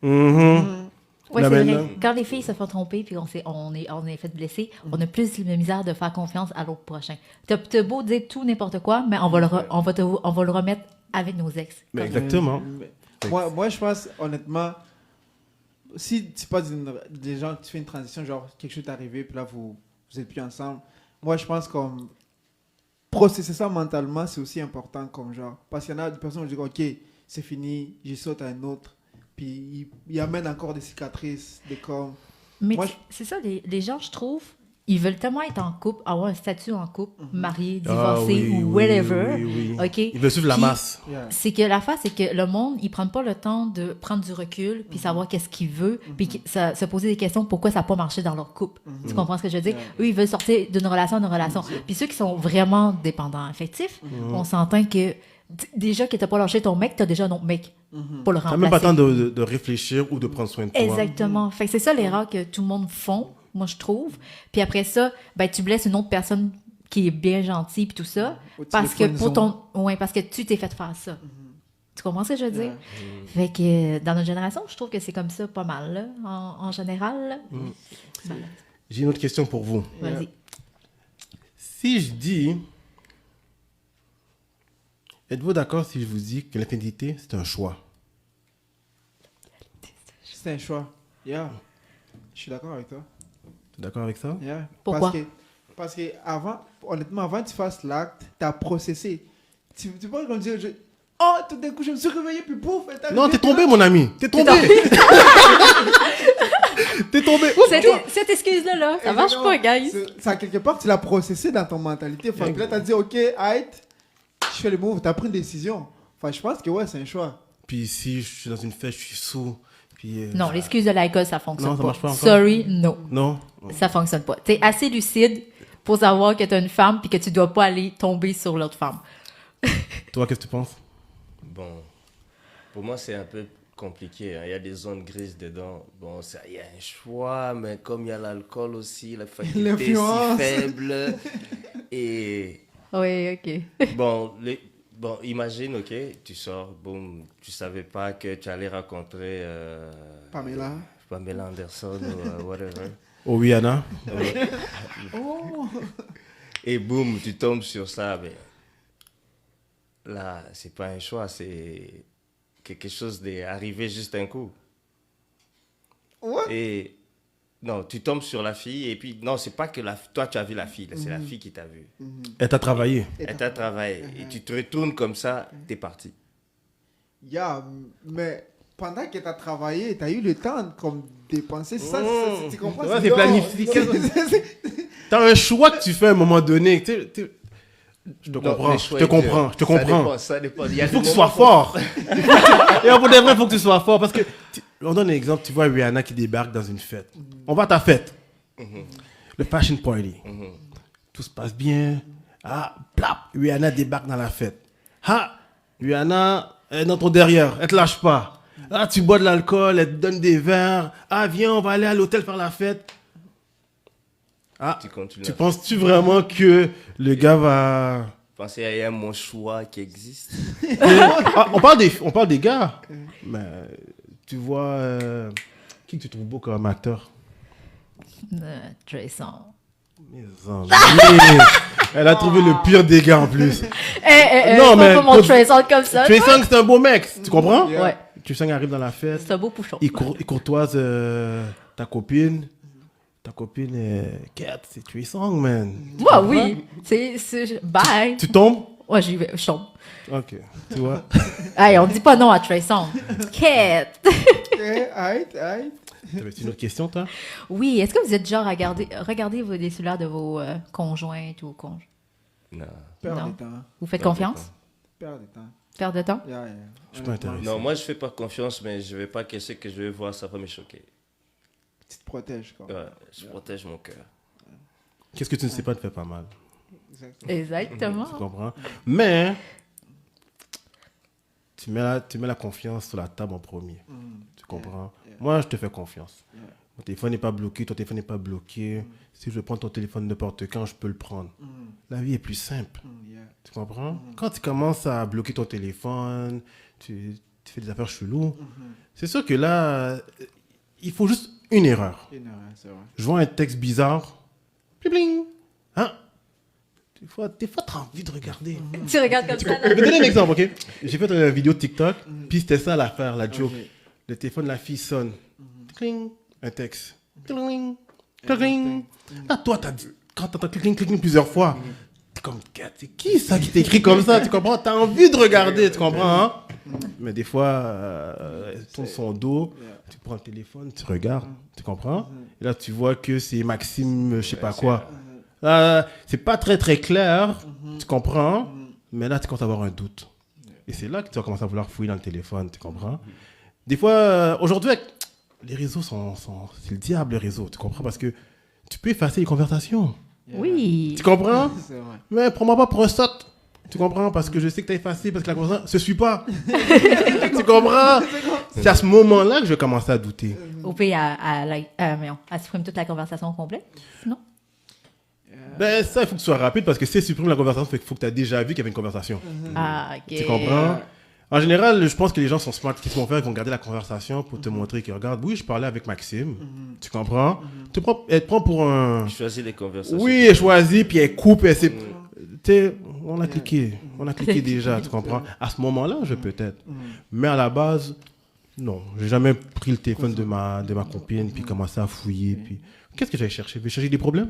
Oui, Là, c'est maintenant- vrai. Quand les filles se font tromper puis on est fait blesser, on a plus de misère de faire confiance à l'autre prochain. T'as beau dire tout n'importe quoi, mais on va le remettre avec nos ex. Mais exactement. Moi, je pense, honnêtement, si tu passes des gens, tu fais une transition, genre quelque chose est arrivé, puis là, vous êtes plus ensemble. Moi, je pense comme processer ça mentalement, c'est aussi important, comme genre. Parce qu'il y en a des personnes qui disent, ok, c'est fini, j'y saute à un autre. Puis il amène encore des cicatrices, des comme. Mais Moi, c'est ça, les gens, je trouve, ils veulent tellement être en couple, avoir un statut en couple, marié, divorcé ou whatever. Oui. OK? Il veut suivre la Puis, masse. Yeah. C'est que la face, c'est que le monde, ils prennent pas le temps de prendre du recul, puis savoir qu'est-ce qu'il veut, puis se poser des questions pourquoi ça n'a pas marché dans leur couple. Tu comprends ce que je veux dire? Yeah. Eux, ils veulent sortir d'une relation à une relation. Puis ceux qui sont vraiment dépendants affectifs, on s'entend que déjà que t'as pas lâché ton mec, t'as déjà un autre mec pour le T'as remplacer. même pas le temps de réfléchir ou de prendre soin de toi. Exactement. Fait que c'est ça l'erreur que tout le monde font, moi je trouve. Puis après ça, ben tu blesses une autre personne qui est bien gentille puis tout ça Ou tu parce le que pour friendzone. parce que tu t'es fait faire ça. Tu comprends ce que je veux dire? Yeah. Fait que dans notre génération, je trouve que c'est comme ça pas mal là, en général. Là. Ben, J'ai une autre question pour vous. vas-y. Si je dis... Êtes-vous d'accord si je vous dis que l'infidélité, c'est un choix? C'est un choix. Yeah. Je suis d'accord avec toi. Tu es d'accord avec ça? Yeah. Pourquoi? Parce que avant, honnêtement, avant que tu fasses l'acte, tu as processé. Tu vois, comme dire, oh, tout d'un coup, je me suis réveillé, puis pouf, elle est arrivée, Non, t'es puis tombé, là- mon ami. T'es tombé. T'es tombé. Cette excuse-là, là, ça marche pas, guys. Ça, quelque part, tu l'as processé dans ton mentalité. Enfin, puis là, tu as dit, OK, aïe, je fais le move, tu as pris une décision. Enfin, je pense que ouais, c'est un choix. Puis si je suis dans une fête, je suis sous. Puis, Non, l'excuse de l'alcool, ça fonctionne Non, ça pas. marche pas encore. Sorry, no. Non. Ça fonctionne pas. T'es assez lucide pour savoir que t'as une femme puis que tu dois pas aller tomber sur l'autre femme. Toi, qu'est-ce que tu penses? Bon, pour moi, c'est un peu compliqué. Il y a des zones grises dedans. Bon, il y a un choix, mais comme il y a l'alcool aussi, la faculté si L'influence. faible. Et Oui, ok. bon, imagine, ok, tu sors, boum, tu savais pas que tu allais rencontrer Pamela. Pamela Anderson ou whatever. Oh, Rihanna. Et boum, tu tombes sur ça. Mais là, c'est pas un choix, c'est quelque chose d'arrivé juste un coup. Ouais. Et non, tu tombes sur la fille et puis non, c'est pas que toi tu as vu la fille, là, c'est la fille qui t'a vu. Elle t'a travaillé. Elle t'a travaillé et tu te retournes comme ça, t'es parti. Yeah, mais pendant que tu as travaillé, tu as eu le temps de comme, dépenser. Ça, tu comprends? Ouais, c'est non, planifié. c'est- T'as un choix que tu fais à un moment donné. Je te comprends. Je te comprends. Je te comprends. Ça dépend. Il Il faut que tu sois fort. Et pour de vrai, il faut que tu sois fort. Parce que, on donne un exemple, tu vois Rihanna qui débarque dans une fête. On va à ta fête. Le fashion party. Tout se passe bien. Ah, plap, Rihanna débarque dans la fête. Ah, Rihanna est dans ton derrière. Elle te lâche pas. Ah, tu bois de l'alcool, elle te donne des verres. Ah, viens, on va aller à l'hôtel faire la fête. Ah, Tu continues. tu penses-tu vraiment que le gars va... Pensez à mon choix qui existe. Ah, on parle des gars. Mais tu vois, qui que tu trouves beau comme acteur? Tresson. Mes anges. Elle a trouvé le pire des gars en plus. Non, mais pas mon Tresson comme ça. Trey Songz, c'est un beau mec, tu comprends? Yeah. Ouais, Trey Songz arrive dans la fête, c'est un beau pouchon. il courtoise ta copine. Ta copine est Kat, c'est Trey Songz, man. Ouais, oui. Bye. Tu tombes? Ouais, j'y vais. Je tombe. Ok, tu vois. Hey, on dit pas non à Tresson. Quête. Ok, aïe. T'avais une autre question, toi? Oui, est-ce que vous êtes genre à regarder des cellulaires de vos conjointes ou conjoints? Non. Perdre Non. du temps. Vous faites Non, confiance? Perdre du temps. Perdre de temps? Yeah. Je suis pas intéressé. Non, moi je fais pas confiance, mais je vais pas cacher que je vais voir, ça va me choquer. Tu te protèges. Quoi. Ouais, je protège mon cœur. Qu'est-ce que tu ne sais pas te fait pas mal. Exactement. Exactement. Tu comprends? Mais, tu mets la confiance sur la table en premier. Tu comprends? Moi, je te fais confiance. Yeah. Mon téléphone n'est pas bloqué, ton téléphone n'est pas bloqué. Si je prends ton téléphone n'importe quand, je peux le prendre. La vie est plus simple. Yeah. Tu comprends? Quand tu commences à bloquer ton téléphone, tu fais des affaires cheloues, c'est sûr que là, il faut juste une erreur. Une erreur, c'est vrai. Je vois un texte bizarre. Bling, bling. Hein? Des fois, tu as envie de regarder. Tu regardes comme ça. Je vais te donner un exemple, ok? J'ai fait une vidéo TikTok, puis c'était ça l'affaire, la joke. Ok. Le téléphone de la fille sonne. Cling, un texte. Cling, cling. Là, toi, quand t'entends cling, cling plusieurs fois, t'es comme, c'est qui ça qui t'écrit comme ça? Tu comprends? T'as envie de regarder, tu comprends? Hein? Mais des fois, elle tourne son dos, tu prends le téléphone, tu regardes, tu comprends? Et là, tu vois que c'est Maxime, je sais pas quoi. C'est pas très très clair, tu comprends? Mais là, tu commences à avoir un doute. Et c'est là que tu vas commencer à vouloir fouiller dans le téléphone, tu comprends? Des fois, aujourd'hui, les réseaux c'est le diable, les réseaux, tu comprends? Parce que tu peux effacer les conversations. Oui. Tu comprends? C'est vrai. Mais prends-moi pas pour un sot. Tu comprends? Parce que je sais que t'as effacé, parce que la conversation se suit pas. Tu comprends? C'est à ce moment-là que je commence à douter. Au pire, elle supprime toute la conversation au complet. Sinon, Ben, ça, il faut que tu sois rapide, parce que si elle supprime la conversation, il faut que tu as déjà vu qu'il y avait une conversation. ah, ok. Tu comprends? En général, je pense que les gens sont smart. Qu'est-ce qu'ils vont faire? Ils vont garder la conversation pour te montrer qu'ils regardent. Oui, je parlais avec Maxime. Tu comprends? Elle te prend pour un... Choisis des conversations. Oui, elle choisit, puis elle coupe, elle s'est... Tu sais, on a cliqué. On a cliqué déjà, tu comprends? À ce moment-là, je peut-être. Mais à la base, non. J'ai jamais pris le téléphone de ma copine, puis commencé à fouiller. Puis... Qu'est-ce que j'allais chercher? Je vais chercher des problèmes?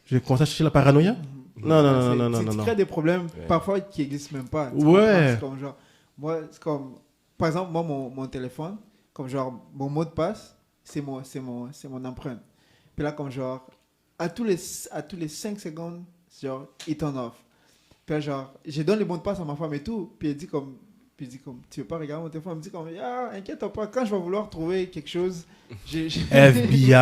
Je vais commencer à chercher la paranoïa? Non. Tu crées des problèmes, parfois, qui n'existent même pas. Ouais. C'est comme genre... Moi, c'est comme... Par exemple, moi, mon téléphone, comme genre, mon mot de passe, c'est mon empreinte. Puis là, comme genre, à tous les 5 secondes, genre, il turn off. Puis là, genre, je donne les mots de passe à ma femme et tout. Puis elle dit comme, tu veux pas regarder mon téléphone? Elle me dit comme, inquiète-toi pas, quand je vais vouloir trouver quelque chose, FBI.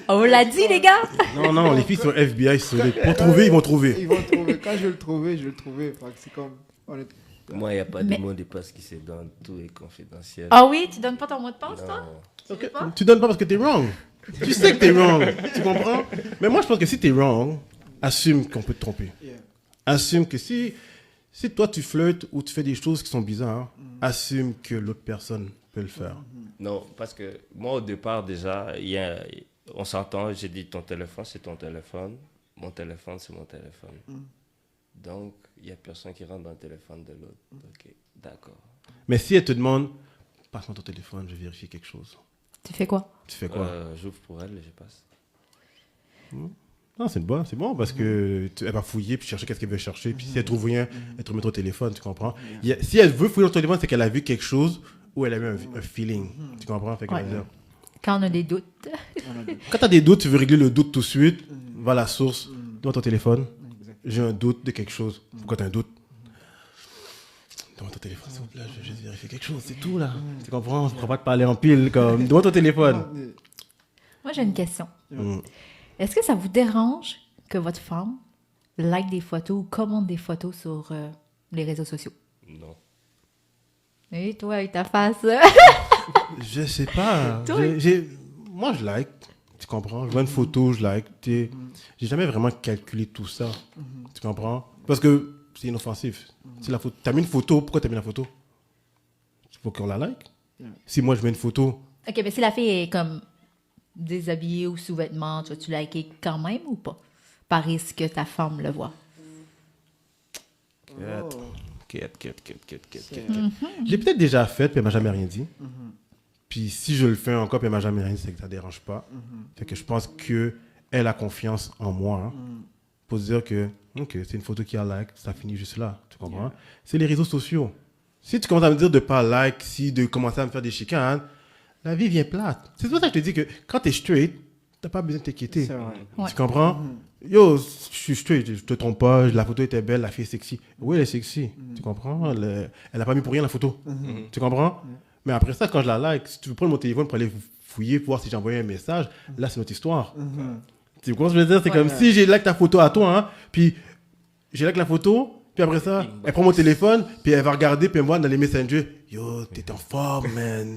On l'a dit, les gars! Non, les filles sont FBI. Pour trouver, ils vont trouver. Ils vont trouver. Quand je vais le trouver, je vais le trouver. C'est comme... Moi, il n'y a pas de mot de passe qui se donne. Tout est confidentiel. Ah oui, tu donnes pas ton mot de passe, toi? Non. Ok, tu donnes pas parce que t'es wrong. Tu sais que t'es wrong. Tu comprends? Mais moi, je pense que si t'es wrong, assume qu'on peut te tromper. Yeah. Assume que si toi tu flirtes ou tu fais des choses qui sont bizarres, assume que l'autre personne peut le faire. Non, parce que moi, au départ, déjà, on s'entend, j'ai dit ton téléphone, c'est ton téléphone. Mon téléphone, c'est mon téléphone. Donc, il n'y a personne qui rentre dans le téléphone de l'autre. Ok, d'accord. Mais si elle te demande, passe-moi ton téléphone, je vais vérifier quelque chose. Tu fais quoi? Tu fais quoi? J'ouvre pour elle et je passe. Non, c'est bon parce que elle va fouiller puis chercher qu'est-ce qu'elle veut chercher. Puis si elle trouve rien, elle te remet au téléphone, tu comprends? Si elle veut fouiller dans ton téléphone, c'est qu'elle a vu quelque chose ou elle a eu un feeling. Tu comprends? Fait qu'elle va dire, Quand on a des doutes. quand tu as des doutes, tu veux régler le doute tout de suite, va à la source, dans ton téléphone. J'ai un doute de quelque chose. Pourquoi tu as un doute? Dans ton téléphone, s'il vous plaît, je vais juste vérifier quelque chose, c'est tout là. Tu comprends? Je ne pourrais pas te parler en pile comme dans ton téléphone. Moi, j'ai une question. Est-ce que ça vous dérange que votre femme like des photos ou commente des photos sur les réseaux sociaux? Non. Et toi, avec ta face? Je sais pas. Moi, je like. Tu comprends? Je vois une photo, je like. J'ai jamais vraiment calculé tout ça. Tu comprends? Parce que c'est inoffensif. Si la photo, t'as mis une photo, pourquoi t'as mis la photo? Il faut qu'on la like. Si moi, je mets une photo... OK, mais si la fille est comme déshabillée ou sous-vêtements, tu vas-tu liker quand même ou pas? Par risque que ta femme le voit. Quête. Je l'ai peut-être déjà fait, puis elle m'a jamais rien dit. Puis si je le fais encore, puis elle m'a jamais rien dit, c'est que ça dérange pas. Fait que je pense qu'elle a confiance en moi pour se dire que, OK, c'est une photo qui a like, ça finit juste là. Tu comprends? C'est les réseaux sociaux. Si tu commences à me dire de pas like, de commencer à me faire des chicanes, la vie vient plate. C'est pour ça que je te dis que quand tu es straight, t'as pas besoin de t'inquiéter. C'est vrai. Ouais. Tu comprends? Yo, je suis straight, je te trompe pas, la photo était belle, la fille est sexy. Oui, elle est sexy. Tu comprends? Elle a pas mis pour rien la photo. Tu comprends? Mais après ça, quand je la like, si tu veux prendre mon téléphone pour aller fouiller, pour voir si j'ai envoyé un message, là, c'est notre histoire. Tu comprends ce que je veux dire? C'est comme si j'ai like ta photo à toi, hein, puis j'ai like la photo, puis après ça, elle prend mon téléphone, puis elle va regarder, puis elle me voit dans les messengers. Yo, t'es en forme, man.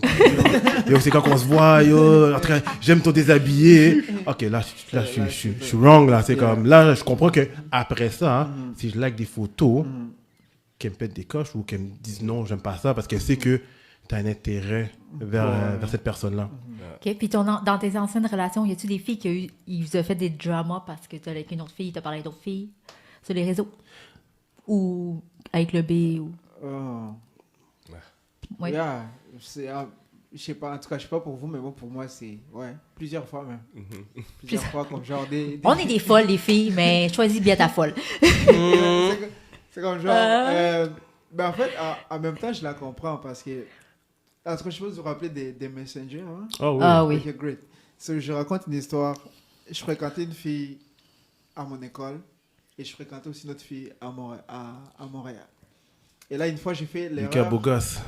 Yo, c'est quand qu'on se voit, yo. En tout cas, j'aime ton déshabillé. Ok, là, je suis wrong, là. C'est comme, là, je comprends que après ça, si je like des photos, qu'elle me pète des coches ou qu'elle me dise non, j'aime pas ça, parce qu'elle sait que t'as un intérêt vers cette personne-là. OK, puis dans tes anciennes relations, y a-tu des filles qui vous ont fait des dramas parce que t'as avec une autre fille, t'as parlé avec d'autres filles sur les réseaux? Ou avec le B ou... Ouais. Yeah, je sais pas, en tout cas, je sais pas pour vous, mais bon, pour moi, c'est plusieurs fois même. Plusieurs fois, comme genre On est des folles, les filles, mais choisis bien ta folle. c'est comme genre... ben en fait, en même temps, je la comprends parce que... En tout cas, je peux vous rappeler des messengers. Hein? Oh, oui. Ah oui. Ok, great. So, je raconte une histoire. Je fréquentais une fille à mon école et je fréquentais aussi une autre fille à Montréal. Et là, une fois, j'ai fait l'erreur... Lucas beau gosse.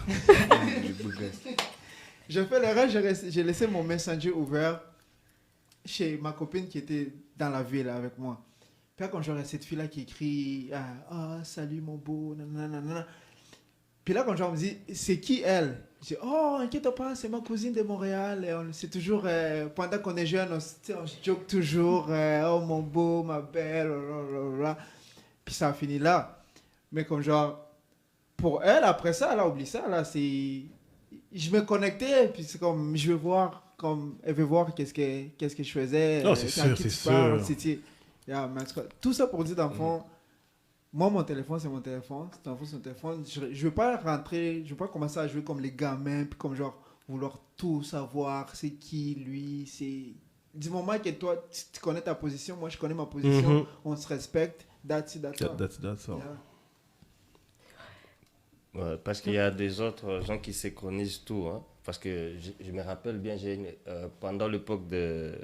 J'ai fait l'erreur, j'ai laissé mon messenger ouvert chez ma copine qui était dans la ville avec moi. Puis là, quand genre, il y a cette fille-là qui écrit salut mon beau, nanana. Puis là, quand genre, on me dit, c'est qui elle? Je dis, oh, inquiète pas, c'est ma cousine de Montréal. Et c'est toujours, pendant qu'on est jeune, on se joke toujours, oh mon beau, ma belle, blablabla. Puis ça a fini là. Mais comme genre, pour elle, après ça, elle a oublié ça. Là, c'est... Je me connectais, puis c'est comme, je veux voir, comme, elle veut voir qu'est-ce que je faisais. Oh, c'est sûr, c'est sûr. Yeah, mais en tout cas, tout ça pour dire, dans le fond, moi, mon téléphone, c'est mon téléphone. C'est mon téléphone. Je ne veux pas rentrer, je ne veux pas commencer à jouer comme les gamins, puis comme genre, vouloir tout savoir, c'est qui, lui, c'est... Du moment que toi, tu connais ta position, moi, je connais ma position, on se respecte, that's it, that's all. That's all. Yeah. Ouais, parce qu'il y a des autres gens qui synchronisent tout. Hein. Parce que je me rappelle bien, pendant l'époque de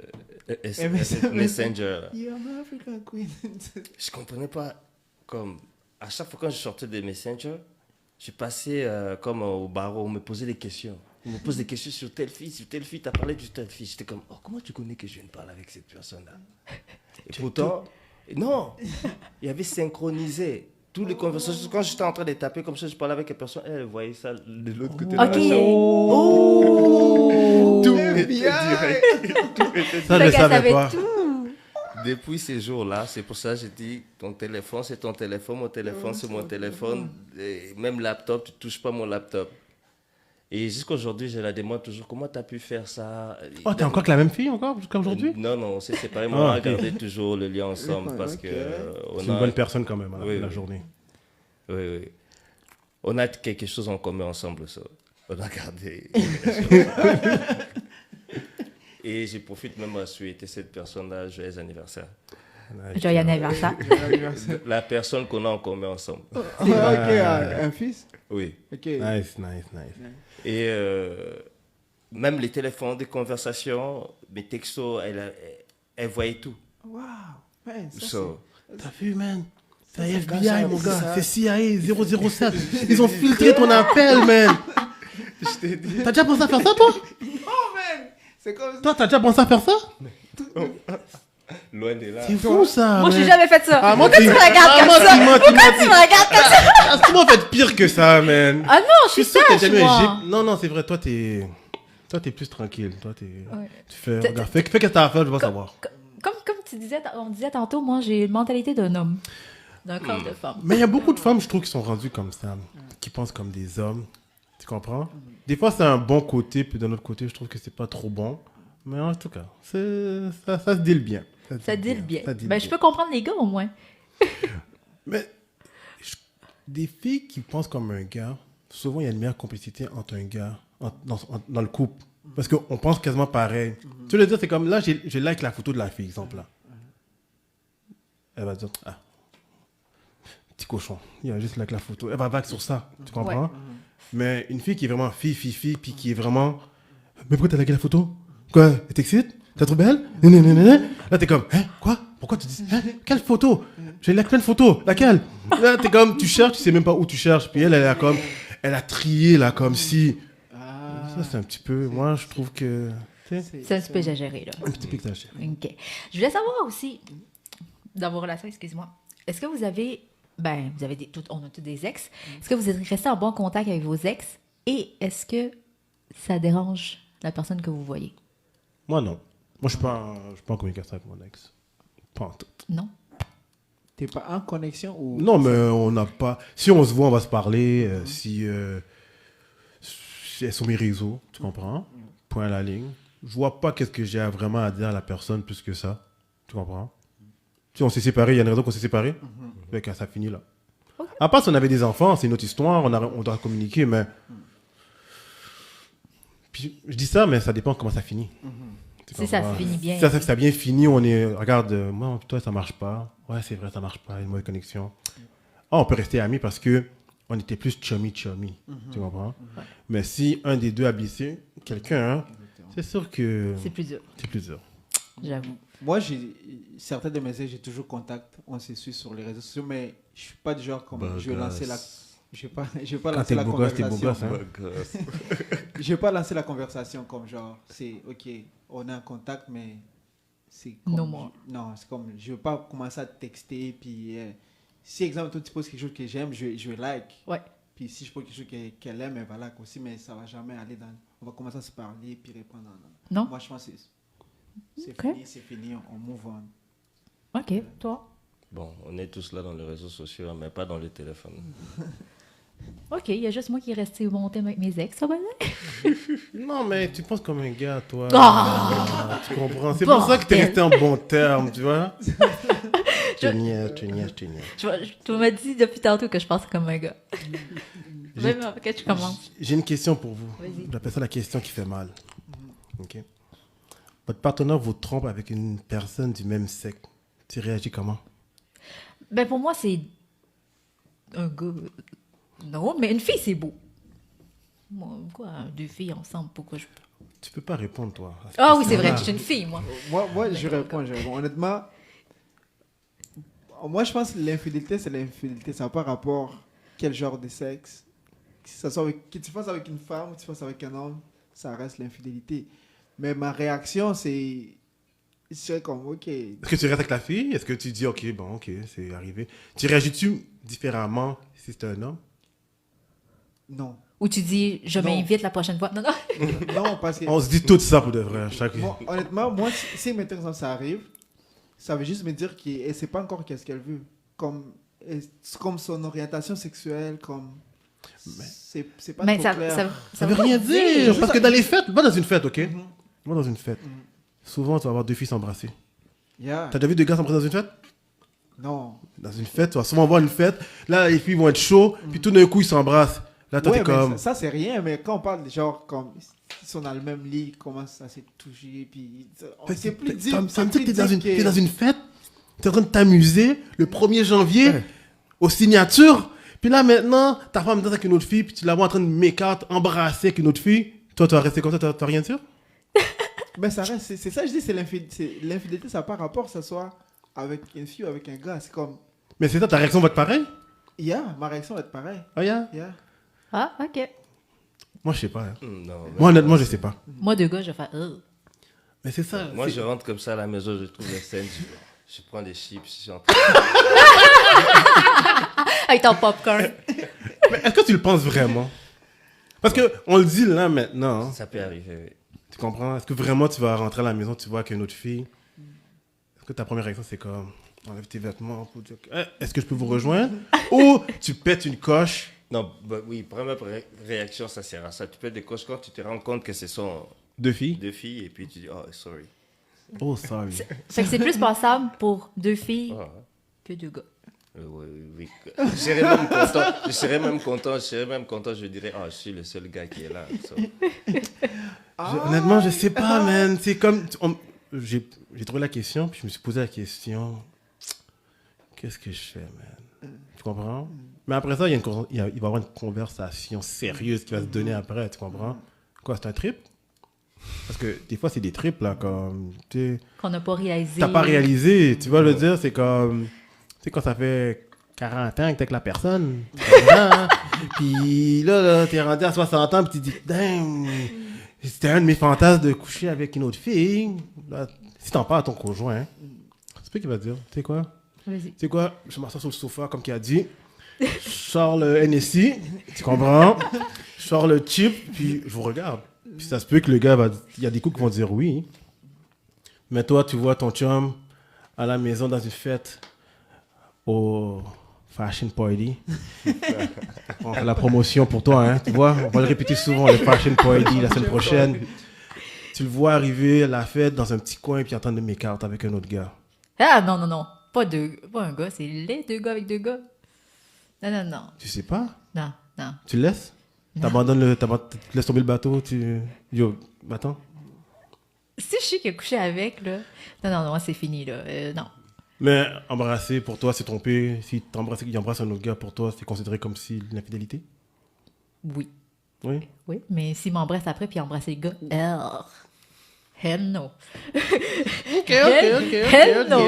Messenger, You're my African queen. je ne comprenais pas. Comme, à chaque fois quand je sortais de Messenger, je passais comme au barreau, on me posait des questions. On me pose des questions sur telle fille, tu as parlé de telle fille. J'étais comme, oh, comment tu connais que je viens de parler avec cette personne-là? Et pourtant, non, il y avait synchronisé. Toutes les conversations, quand j'étais en train de taper comme ça, je parlais avec la personne, elle voyait ça de l'autre côté de la chambre. Tout était direct. Ça, je ne savais pas. Depuis ces jours-là, c'est pour ça que j'ai dit, ton téléphone, c'est ton téléphone, mon téléphone, c'est mon téléphone. Et même laptop, tu ne touches pas mon laptop. Et jusqu'à aujourd'hui, je la demande toujours, comment tu as pu faire ça? Oh, t'es encore avec la même fille encore jusqu'à aujourd'hui? Non, on s'est séparés, mais on a gardé toujours le lien ensemble parce que... C'est une bonne personne quand même à la fin de la journée. Oui. On a quelque chose en commun ensemble, ça. On a gardé. Et je profite même à souhaiter cette personne-là joyeux anniversaire. Joyeux anniversaire. La personne qu'on a en commun ensemble. Un fils? Oui. Okay. Nice. Et même les téléphones, des conversations, mes textos, elle voyait tout. Wow. Man, T'as vu, man? C'est FBI, mon gars. C'est CIA 007. Ils ont filtré ton appel, man. Je t'ai dit. T'as déjà pensé à faire ça, toi? Non, man. C'est comme ça. Toi, t'as déjà pensé à faire ça? Loin de là. C'est fou, ça. Moi, man. j'ai jamais fait ça. Ah, moi, Pourquoi tu me regardes comme ça? Pourquoi tu me regardes comme ça? Ah, tu m'as fait pire que ça, man. Ah non, je suis sûr que t'es sage, jamais moi. Égypte. Non, c'est vrai. Toi, t'es plus tranquille. Toi, Ouais. tu fais... Regarde, fais qu'est-ce que t'as à faire, je veux savoir. Comme tu disais, on disait tantôt, moi, j'ai une mentalité d'un homme. D'un corps de femme. Mais il y a beaucoup de femmes, je trouve, qui sont rendues comme ça, qui pensent comme des hommes. Tu comprends? Des fois, c'est un bon côté, puis d'un autre côté, je trouve que c'est pas trop bon. Mais en tout cas, ça se deal bien. Ça deal bien. Je peux comprendre les gars, au moins. Mais des filles qui pensent comme un gars, souvent, il y a une meilleure complicité entre un gars, dans le couple. Parce qu'on pense quasiment pareil. Tu veux dire, c'est comme, là, je like la photo de la fille, exemple, là. Elle va dire, petit cochon, il y a juste like la photo. Elle va back sur ça, tu comprends? Ouais. Mais une fille qui est vraiment fille, puis qui est vraiment... Mais pourquoi t'as liké la photo? Quoi? Elle t'excite? T'es trop belle? Là, t'es comme, hein? Quoi? Pourquoi tu dis, hein? Quelle photo? J'ai like plein de photos. Laquelle? Là, t'es comme, tu cherches, tu sais même pas où tu cherches. Puis elle a comme, elle a trié, là, comme si... Ça, c'est un petit peu... Moi, je trouve que... C'est un petit peu exagéré, là. Un petit peu exagéré. OK. Je voulais savoir aussi, dans vos relations, excuse-moi, est-ce que vous avez... vous avez on a tous des ex. Est-ce que vous êtes resté en bon contact avec vos ex? Et est-ce que ça dérange la personne que vous voyez? Moi, non. Moi, je suis pas en communication avec mon ex. Pas en tout. Non? T'es pas en connexion ou... Non, mais on n'a pas... Si on se voit, on va se parler. Si elles sont mes réseaux, tu comprends? Point à la ligne. Je vois pas qu'est-ce que j'ai vraiment à dire à la personne plus que ça. Tu comprends? Si on s'est séparés, il y a une raison qu'on s'est séparés. Ça finit là. Okay. À part si on avait des enfants, c'est une autre histoire, on doit communiquer, mais... Puis, je dis ça, mais ça dépend comment ça finit. Si ça finit bien. Si ça a bien fini, on est... Regarde, moi, toi, ça marche pas. Ouais, c'est vrai, ça marche pas, une mauvaise connexion. On peut rester amis parce que on était plus chummy. Tu comprends? Mais si un des deux a blessé quelqu'un, c'est sûr que... C'est plus dur. C'est plus dur. J'avoue. Moi, certains de mes ex, j'ai toujours contact. On se suit sur les réseaux sociaux, mais je suis pas du genre comme je vais lancer la... Je vais pas lancer la conversation. Je vais pas lancer la conversation comme genre, c'est OK, on est en contact, mais c'est comme... No more. Non, c'est comme, je veux pas commencer à te texter, puis... si, exemple, toi, tu poses quelque chose que j'aime, je vais like. Ouais. Puis si je pose quelque chose qu'elle aime, elle va like aussi, mais ça va jamais aller dans... On va commencer à se parler, puis répondre. Non? Moi, je pense que c'est Ok. fini, on move on. OK. Toi? Bon, on est tous là dans les réseaux sociaux, hein, mais pas dans le téléphone. OK. Il y a juste moi qui est resté au bon thème avec mes ex, ça va aller? Non, mais tu penses comme un gars, toi. Ah! Tu comprends? C'est Bon pour ça que tu es terme. resté en bon terme, tu vois? Je te niaise. Tu m'as dit depuis tantôt que je pense comme un gars. Même avant que tu commences. J'ai une question pour vous. Vas-y. J'appelle ça la question qui fait mal. OK? Votre partenaire vous trompe avec une personne du même sexe. Tu réagis comment? Ben, pour moi, c'est un gars. Non, mais une fille, c'est beau. Moi, quoi, deux filles ensemble, pourquoi je. Tu peux pas répondre, toi. à cette Ah oui, c'est vrai, question-là. je suis une fille, moi. Moi, je réponds. Honnêtement, moi, je pense que l'infidélité, c'est l'infidélité. Ça n'a pas rapport quel genre de sexe. Que tu fasses avec une femme ou que tu fasses avec un homme, ça reste l'infidélité. Mais ma réaction, c'est comme, OK. Est-ce que tu restes avec la fille? Est-ce que tu dis, OK, bon, OK, c'est arrivé. Tu réagis-tu différemment si c'est un homme? Non. Ou tu dis, je Non. m'invite la prochaine fois. Non, non. Non, parce que... On se dit tout ça pour de vrai. Chaque... Honnêtement, moi, si maintenant ça arrive, ça veut juste me dire qu'elle ne sait pas encore qu'est-ce qu'elle veut. Comme son orientation sexuelle, comme... C'est pas Mais trop ça, clair. Ça veut rien dire. Juste Parce que ça- dans les fêtes, va dans une fête, OK? Mhm. Va dans une fête. Souvent, tu vas avoir deux filles s'embrasser. Yeah. T'as déjà vu deux gars s'embrasser dans une fête? Non. Dans une fête, tu vas souvent voir une fête. Là, les filles vont être chaudes, puis tout d'un coup, ils s'embrassent. Là, toi, Ouais, t'es mais comme... ça, c'est rien, mais quand on parle de genre, comme, ils sont dans le même lit, ils commencent à se toucher, puis... C'est plus deep. Ça me dit c'est que plus t'es deep t'es dans une fête, t'es en train de t'amuser le 1er janvier, aux signatures, puis là, maintenant, ta femme danse avec une autre fille, puis tu la vois en train de make-out, embrasser avec une autre fille. Toi, tu vas rester comme ça, t'as rien dire? Mais ça reste, c'est ça, je dis, c'est l'infidélité, ça n'a pas rapport, que ce soit avec une fille ou avec un gars. C'est comme, Mais c'est ça, ta réaction va être pareille? ma réaction va être pareille. Ah, yeah? Yeah. Ah, OK. Moi, je sais pas. Hein. Non, mais- Moi, honnêtement, je sais pas. Moi, deux gars, je fais. Mais c'est ça. Moi, c'est- je rentre comme ça à la maison, je trouve les scènes, je prends des chips, je suis en train Avec ton popcorn. Mais est-ce que tu le penses vraiment? Parce que on le dit là maintenant. Hein. Ça peut arriver, oui. Tu comprends? Est-ce que vraiment tu vas rentrer à la maison, tu vois qu'il y a une autre fille? Est-ce que ta première réaction, c'est comme enlève tes vêtements pour dire est-ce que je peux vous rejoindre? Ou tu pètes une coche? Non, bah, oui, première réaction, ça sert à ça. Tu peux décocher quand tu te rends compte que ce sont Deux filles? deux filles et puis tu dis, oh, sorry. Oh, sorry. Fait que c'est plus passable pour deux filles Ah, que deux gars. oui, oui. Je serais même content, je serais même content, je dirais, oh, je suis le seul gars qui est là. So. Honnêtement, je sais pas, man. C'est comme. J'ai trouvé la question, puis je me suis posé la question qu'est-ce que je fais, man? Tu comprends? Mais après ça, il va y avoir une conversation sérieuse qui va se donner après, tu comprends? Quoi, c'est un trip? Parce que des fois, c'est des trips, là, comme. Tu sais, Qu'on n'a pas réalisé. t'as pas réalisé, tu vois, le dire, c'est comme. Tu sais, quand ça fait 40 ans que t'es avec la personne, tu comprends, hein? Puis là, t'es rendu à 60 ans, puis tu dis, damn, c'était un de mes fantasmes de coucher avec une autre fille. Là, si t'en parles à ton conjoint, hein, c'est pas qu'il va te dire, tu sais quoi? Vas-y. Tu sais quoi? Je m'assois sur le sofa, comme qu'il a dit. Je sors le NSI, tu comprends? Je sors le chip, puis je vous regarde. Puis ça se peut que le gars va... Il y a des coups qui vont dire oui. Mais toi, tu vois ton chum à la maison dans une fête au Fashion Party. On fait la promotion pour toi, hein, tu vois? On va le répéter souvent, le Fashion Party, la semaine prochaine. Tu le vois arriver à la fête dans un petit coin, puis en train de make-out avec un autre gars. Ah, non, non, non. Pas un gars, c'est les deux gars avec deux gars. Non, non, non. Tu sais pas? Non, non. Tu le laisses? Tu laisses tomber le bateau, Yo, attends. Si je sais qu'il a couché avec, là. Non, non, non, c'est fini, là. Non. Mais embrasser, pour toi, c'est tromper. Si t'embrasses qu'il embrasse un autre gars, pour toi, c'est considéré comme si l'infidélité? Oui. Oui. Oui, mais s'il m'embrasse après puis il embrasse le gars, hell no. Hell no.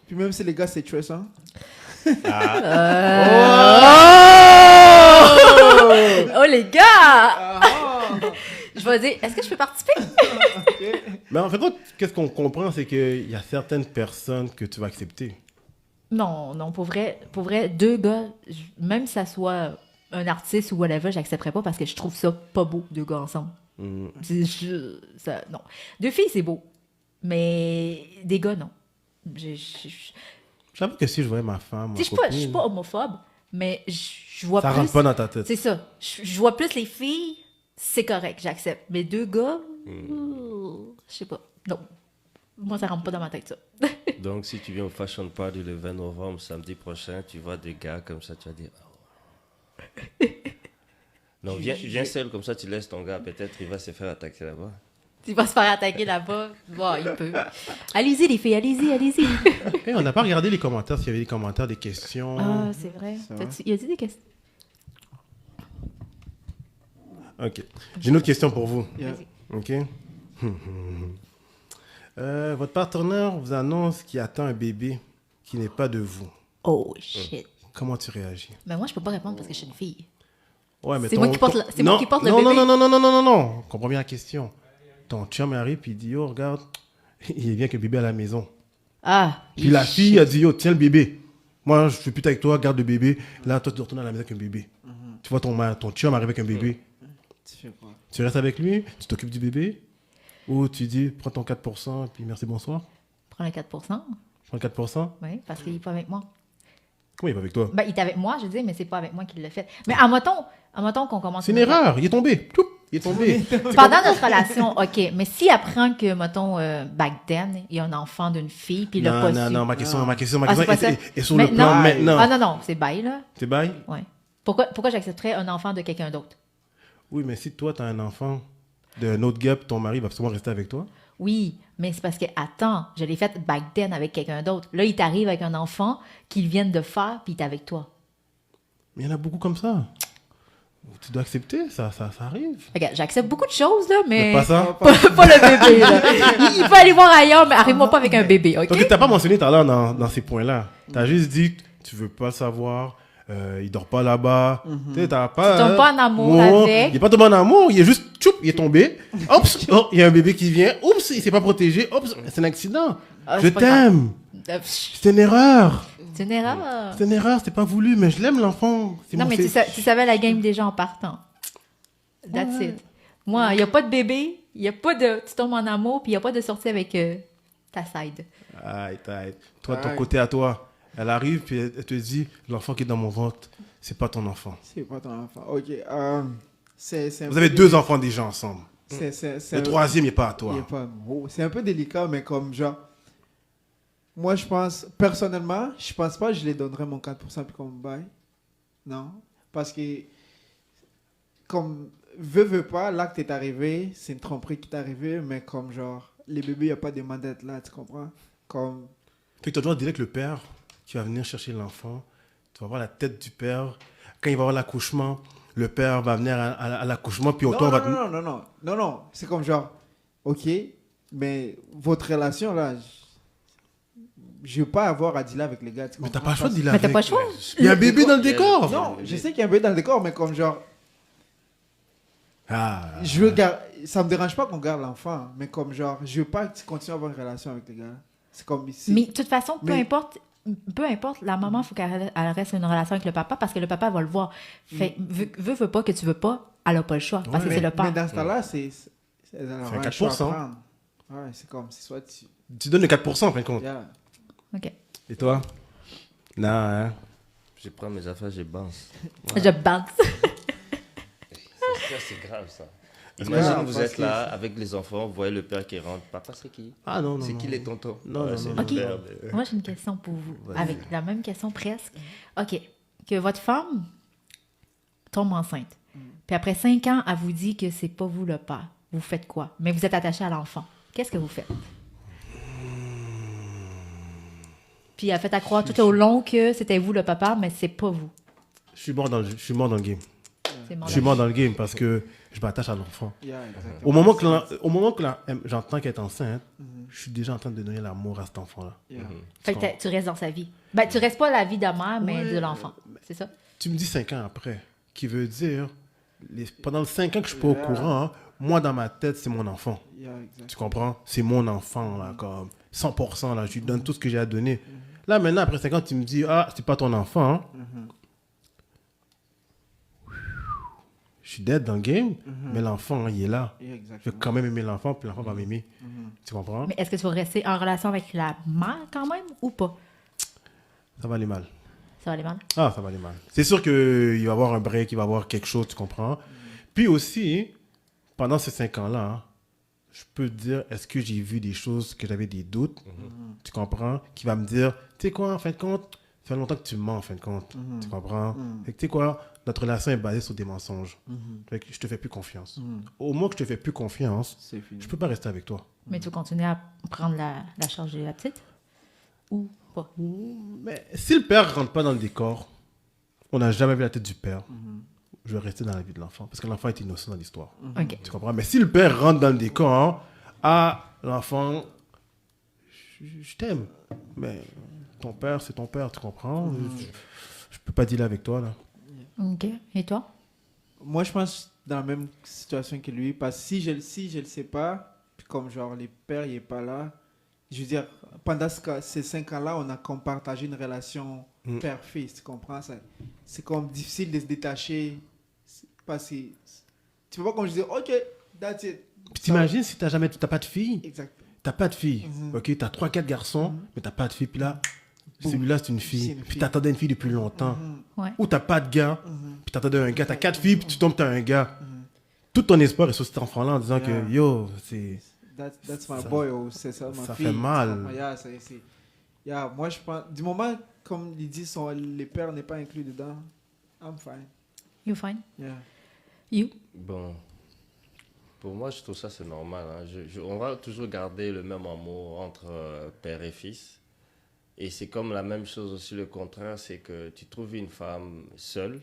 Puis même si les gars, c'est stressant. Oh les gars! Je vais dire, est-ce que je peux participer? Mais en fait, qu'est-ce qu'on comprend, c'est qu'il y a certaines personnes que tu vas accepter. Non, pour vrai, deux gars, même si ça soit un artiste ou whatever, j'accepterais pas parce que je trouve ça pas beau, deux gars ensemble. Non. Deux filles, c'est beau. Mais des gars, non. J'avoue que si je voyais ma femme, Je suis pas homophobe, mais je vois ça plus... rentre pas dans ta tête. C'est ça. Je vois plus les filles, c'est correct, j'accepte. Mais deux gars, je sais pas. Non. Moi, ça rentre pas dans ma tête, ça. Donc, si tu viens au Fashion Party le 20 novembre, samedi prochain, tu vois des gars comme ça, tu vas dire... Oh. Non, viens seul, comme ça, tu laisses ton gars. Peut-être il va se faire attaquer là-bas. Il va se faire attaquer là-bas. Bon, il peut. Allez-y, les filles, allez-y. Hey, on n'a pas regardé les commentaires, s'il y avait des commentaires, des questions. Ah, c'est vrai. Il y a des questions. OK. J'ai une autre question pour vous. Yeah. Vas-y. OK? Votre partenaire vous annonce qu'il attend un bébé qui n'est pas de vous. Oh, shit. Comment tu réagis? Mais moi, je peux pas répondre parce que je suis une fille. Ouais, mais C'est moi qui porte le non, bébé. Non. Comprends bien la question. Ton chum arrive puis il dit, oh, regarde, il vient qu'un bébé à la maison. Ah. Puis la fille a dit, oh, tiens le bébé. Moi, je suis plus avec toi, garde le bébé. Là, toi, tu retournes à la maison avec un bébé. Tu vois ton chum arrive avec un bébé. Tu fais quoi? Tu restes avec lui, tu t'occupes du bébé, ou tu dis, prends ton 4%, et puis merci, bonsoir. Prends le 4%. Prends le 4%. Oui, parce qu'il n'est pas avec moi. Comment il va avec toi? Ben, il est avec moi, je dis, mais c'est pas avec moi qu'il l'a fait. Mais à mettons qu'on commence... C'est une erreur, il est tombé. Toup, il est tombé. Pendant notre relation, OK. Mais s'il apprend que, mettons, back then, il y a un enfant d'une fille, puis il l'a pas su. Non, ma question Ah, c'est pas ça? est sur le plan maintenant. Ah non, c'est bail, là. C'est bail? Ouais. Pourquoi j'accepterais un enfant de quelqu'un d'autre? Oui, mais si toi, tu as un enfant d'un autre gars, puis ton mari va sûrement rester avec toi. Oui, mais c'est parce que, attends, je l'ai fait back then avec quelqu'un d'autre. Là, il t'arrive avec un enfant qu'ils viennent de faire, puis il est avec toi. Mais il y en a beaucoup comme ça. Tu dois accepter, ça arrive. Regarde, j'accepte beaucoup de choses, là, mais... Pas ça? Pas le bébé, là. Il peut aller voir ailleurs, mais arrive-moi pas avec un bébé, OK? Donc, tu n'as pas mentionné tout à l'heure dans ces points-là. Tu as juste dit que tu veux pas le savoir, il dort pas là-bas. Tu sais, t'as pas... Tu tombes pas en amour avec. Il n'est pas tombé en amour, il est juste... Tchoup, il est tombé. Oups, oh, il y a un bébé qui vient. Oups, il s'est pas protégé. Oups, c'est un accident. Ah, Je c'est pas t'aime. C'est une erreur. C'est une erreur. C'est une erreur, c'était pas voulu, mais je l'aime, l'enfant. C'est Non, mon- mais c'est- tu savais la game déjà en partant. That's it. Moi, il n'y a pas de bébé, il y a pas de... Tu tombes en amour, puis il n'y a pas de sortie avec ta side. Aïe. Toi, ton côté à toi. Elle arrive, puis elle te dit, l'enfant qui est dans mon ventre, c'est pas ton enfant. C'est pas ton enfant. Ok. C'est un Vous peu avez deux enfants déjà ensemble. c'est Le troisième n'est pas à toi. il est pas gros. C'est un peu délicat, mais comme genre. Moi, je pense, personnellement, je pense pas que je les donnerais mon 4% puis qu'on me baille. Non. Parce que, comme, veux pas, l'acte est arrivé, c'est une tromperie qui est arrivée, mais comme genre, les bébés, il n'y a pas de mandettes là, tu comprends? Comme. Fait que tu dois dire que le père qui va venir chercher l'enfant, tu vas voir la tête du père. Quand il va avoir l'accouchement, le père va venir à l'accouchement, puis autant va... Non. C'est comme genre, ok, mais votre relation là, je veux pas avoir à dealer avec les gars. Tu Mais t'as comprends? pas le choix de dire Mais t'as pas le choix. Il y a un bébé dans le décor. Non, je sais qu'il y a un bébé dans le décor, mais comme genre, Ah. je veux ça me dérange pas qu'on garde l'enfant, mais comme genre, je veux pas que tu continues à avoir une relation avec les gars. C'est comme ici. Mais de toute façon, peu Mais- importe, la maman, il faut qu'elle reste une relation avec le papa parce que le papa va le voir. Fait, veux pas que tu veux pas, elle a pas le choix parce que Ouais, c'est le Mais père. dans ce temps-là, elle aura un un choix à 4%. prendre. Ouais, c'est comme, c'est soit tu. Tu donnes le 4% en fin de compte. Yeah. OK. Et toi? Non, hein? Je prends mes affaires, je bounce. Je bounce. Ça, c'est grave, ça. Imagine, grave, vous parce êtes que- là avec les enfants, vous voyez le père qui rentre. Papa, c'est qui? Ah non, C'est qui les tontons? Non, non, c'est non, le OK. père. Moi, j'ai une question pour vous. Vas-y. Avec la même question presque. OK. Que votre femme tombe enceinte. Puis après 5 ans, elle vous dit que c'est pas vous le père. Vous faites quoi? Mais vous êtes attaché à l'enfant. Qu'est-ce que vous faites? Puis elle fait à croire tout au long que c'était vous le papa, mais c'est pas vous. Je suis mort dans le game. C'est Je suis mort dans le game parce que je m'attache à l'enfant. Yeah, exactement. Au moment que j'entends qu'elle est enceinte, je suis déjà en train de donner l'amour à cet enfant-là. Yeah. Fait que tu restes dans sa vie. Ben, tu restes pas la vie de mère, mais Ouais. de l'enfant. C'est ça? Tu me dis 5 ans après, qui veut dire, pendant les 5 ans que je suis pas au courant, hein, moi, dans ma tête, c'est mon enfant. Yeah, exact. Tu comprends? C'est mon enfant, là, comme 100%, là. Je lui donne tout ce que j'ai à donner. Là, maintenant, après 5 ans, tu me dis, ah, c'est pas ton enfant, hein. Je suis dead dans le game, mais l'enfant, hein, il est là. Yeah, Je vais exactement. quand même aimer l'enfant, puis l'enfant va m'aimer. Tu comprends? Mais est-ce que tu vas rester en relation avec la mère quand même ou pas? Ça va aller mal. Ça va aller mal? Ah, ça va aller mal. C'est sûr qu'il va y avoir un break, il va y avoir quelque chose, tu comprends? Puis aussi, pendant ces 5 ans-là, hein, je peux te dire, est-ce que j'ai vu des choses que j'avais des doutes, tu comprends? Qui va me dire, tu sais quoi, en fin de compte, ça fait longtemps que tu mens, en fin de compte. Tu comprends? Fait que tu sais quoi, notre relation est basée sur des mensonges. Fait que je te fais plus confiance. Au moment que je te fais plus confiance, C'est fini. je peux pas rester avec toi. Mais tu vas continuer à prendre la charge de la petite? Ou pas? Mais si le père rentre pas dans le décor, on n'a jamais vu la tête du père, je vais rester dans la vie de l'enfant. Parce que l'enfant est innocent dans l'histoire. OK. Tu comprends? Mais si le père rentre dans le décor, hein, ah, l'enfant, je t'aime. Mais ton père, c'est ton père, tu comprends? Je peux pas dealer avec toi, là. OK. Et toi? Moi, je pense dans la même situation que lui, parce que si je le sais pas, puis comme genre les pères, il est pas là, je veux dire, pendant ces 5 ans-là, on a comme partagé une relation père-fils, tu comprends? C'est comme difficile de se détacher, parce que tu peux pas comme je dis, ok, that's it. Puis t'imagines si t'as pas de fille? Exact. T'as pas de fille, ok? T'as 3-4 garçons, mais t'as pas de fille. Puis là, celui-là, c'est une C'est fille. une Puis fille. t'attendais une fille depuis longtemps. Ouais. Ou t'as pas de gars, puis t'attendais un gars. T'as 4 filles, puis tu tombes, t'as un gars. Tout ton espoir est sur cet enfant-là en disant Yeah. que, yo, c'est... That's my Ça- boy, oh, c'est ça, ma ça fille. fait mal. Tu comprends? Yeah, yeah, moi, je pense, du moment, comme ils disent, les pères n'est pas inclus dedans, I'm fine. You fine? Yeah. You? Bon, pour moi, je trouve ça c'est normal. Hein. On va toujours garder le même amour entre père et fils. Et c'est comme la même chose aussi, le contraire, c'est que tu trouves une femme seule,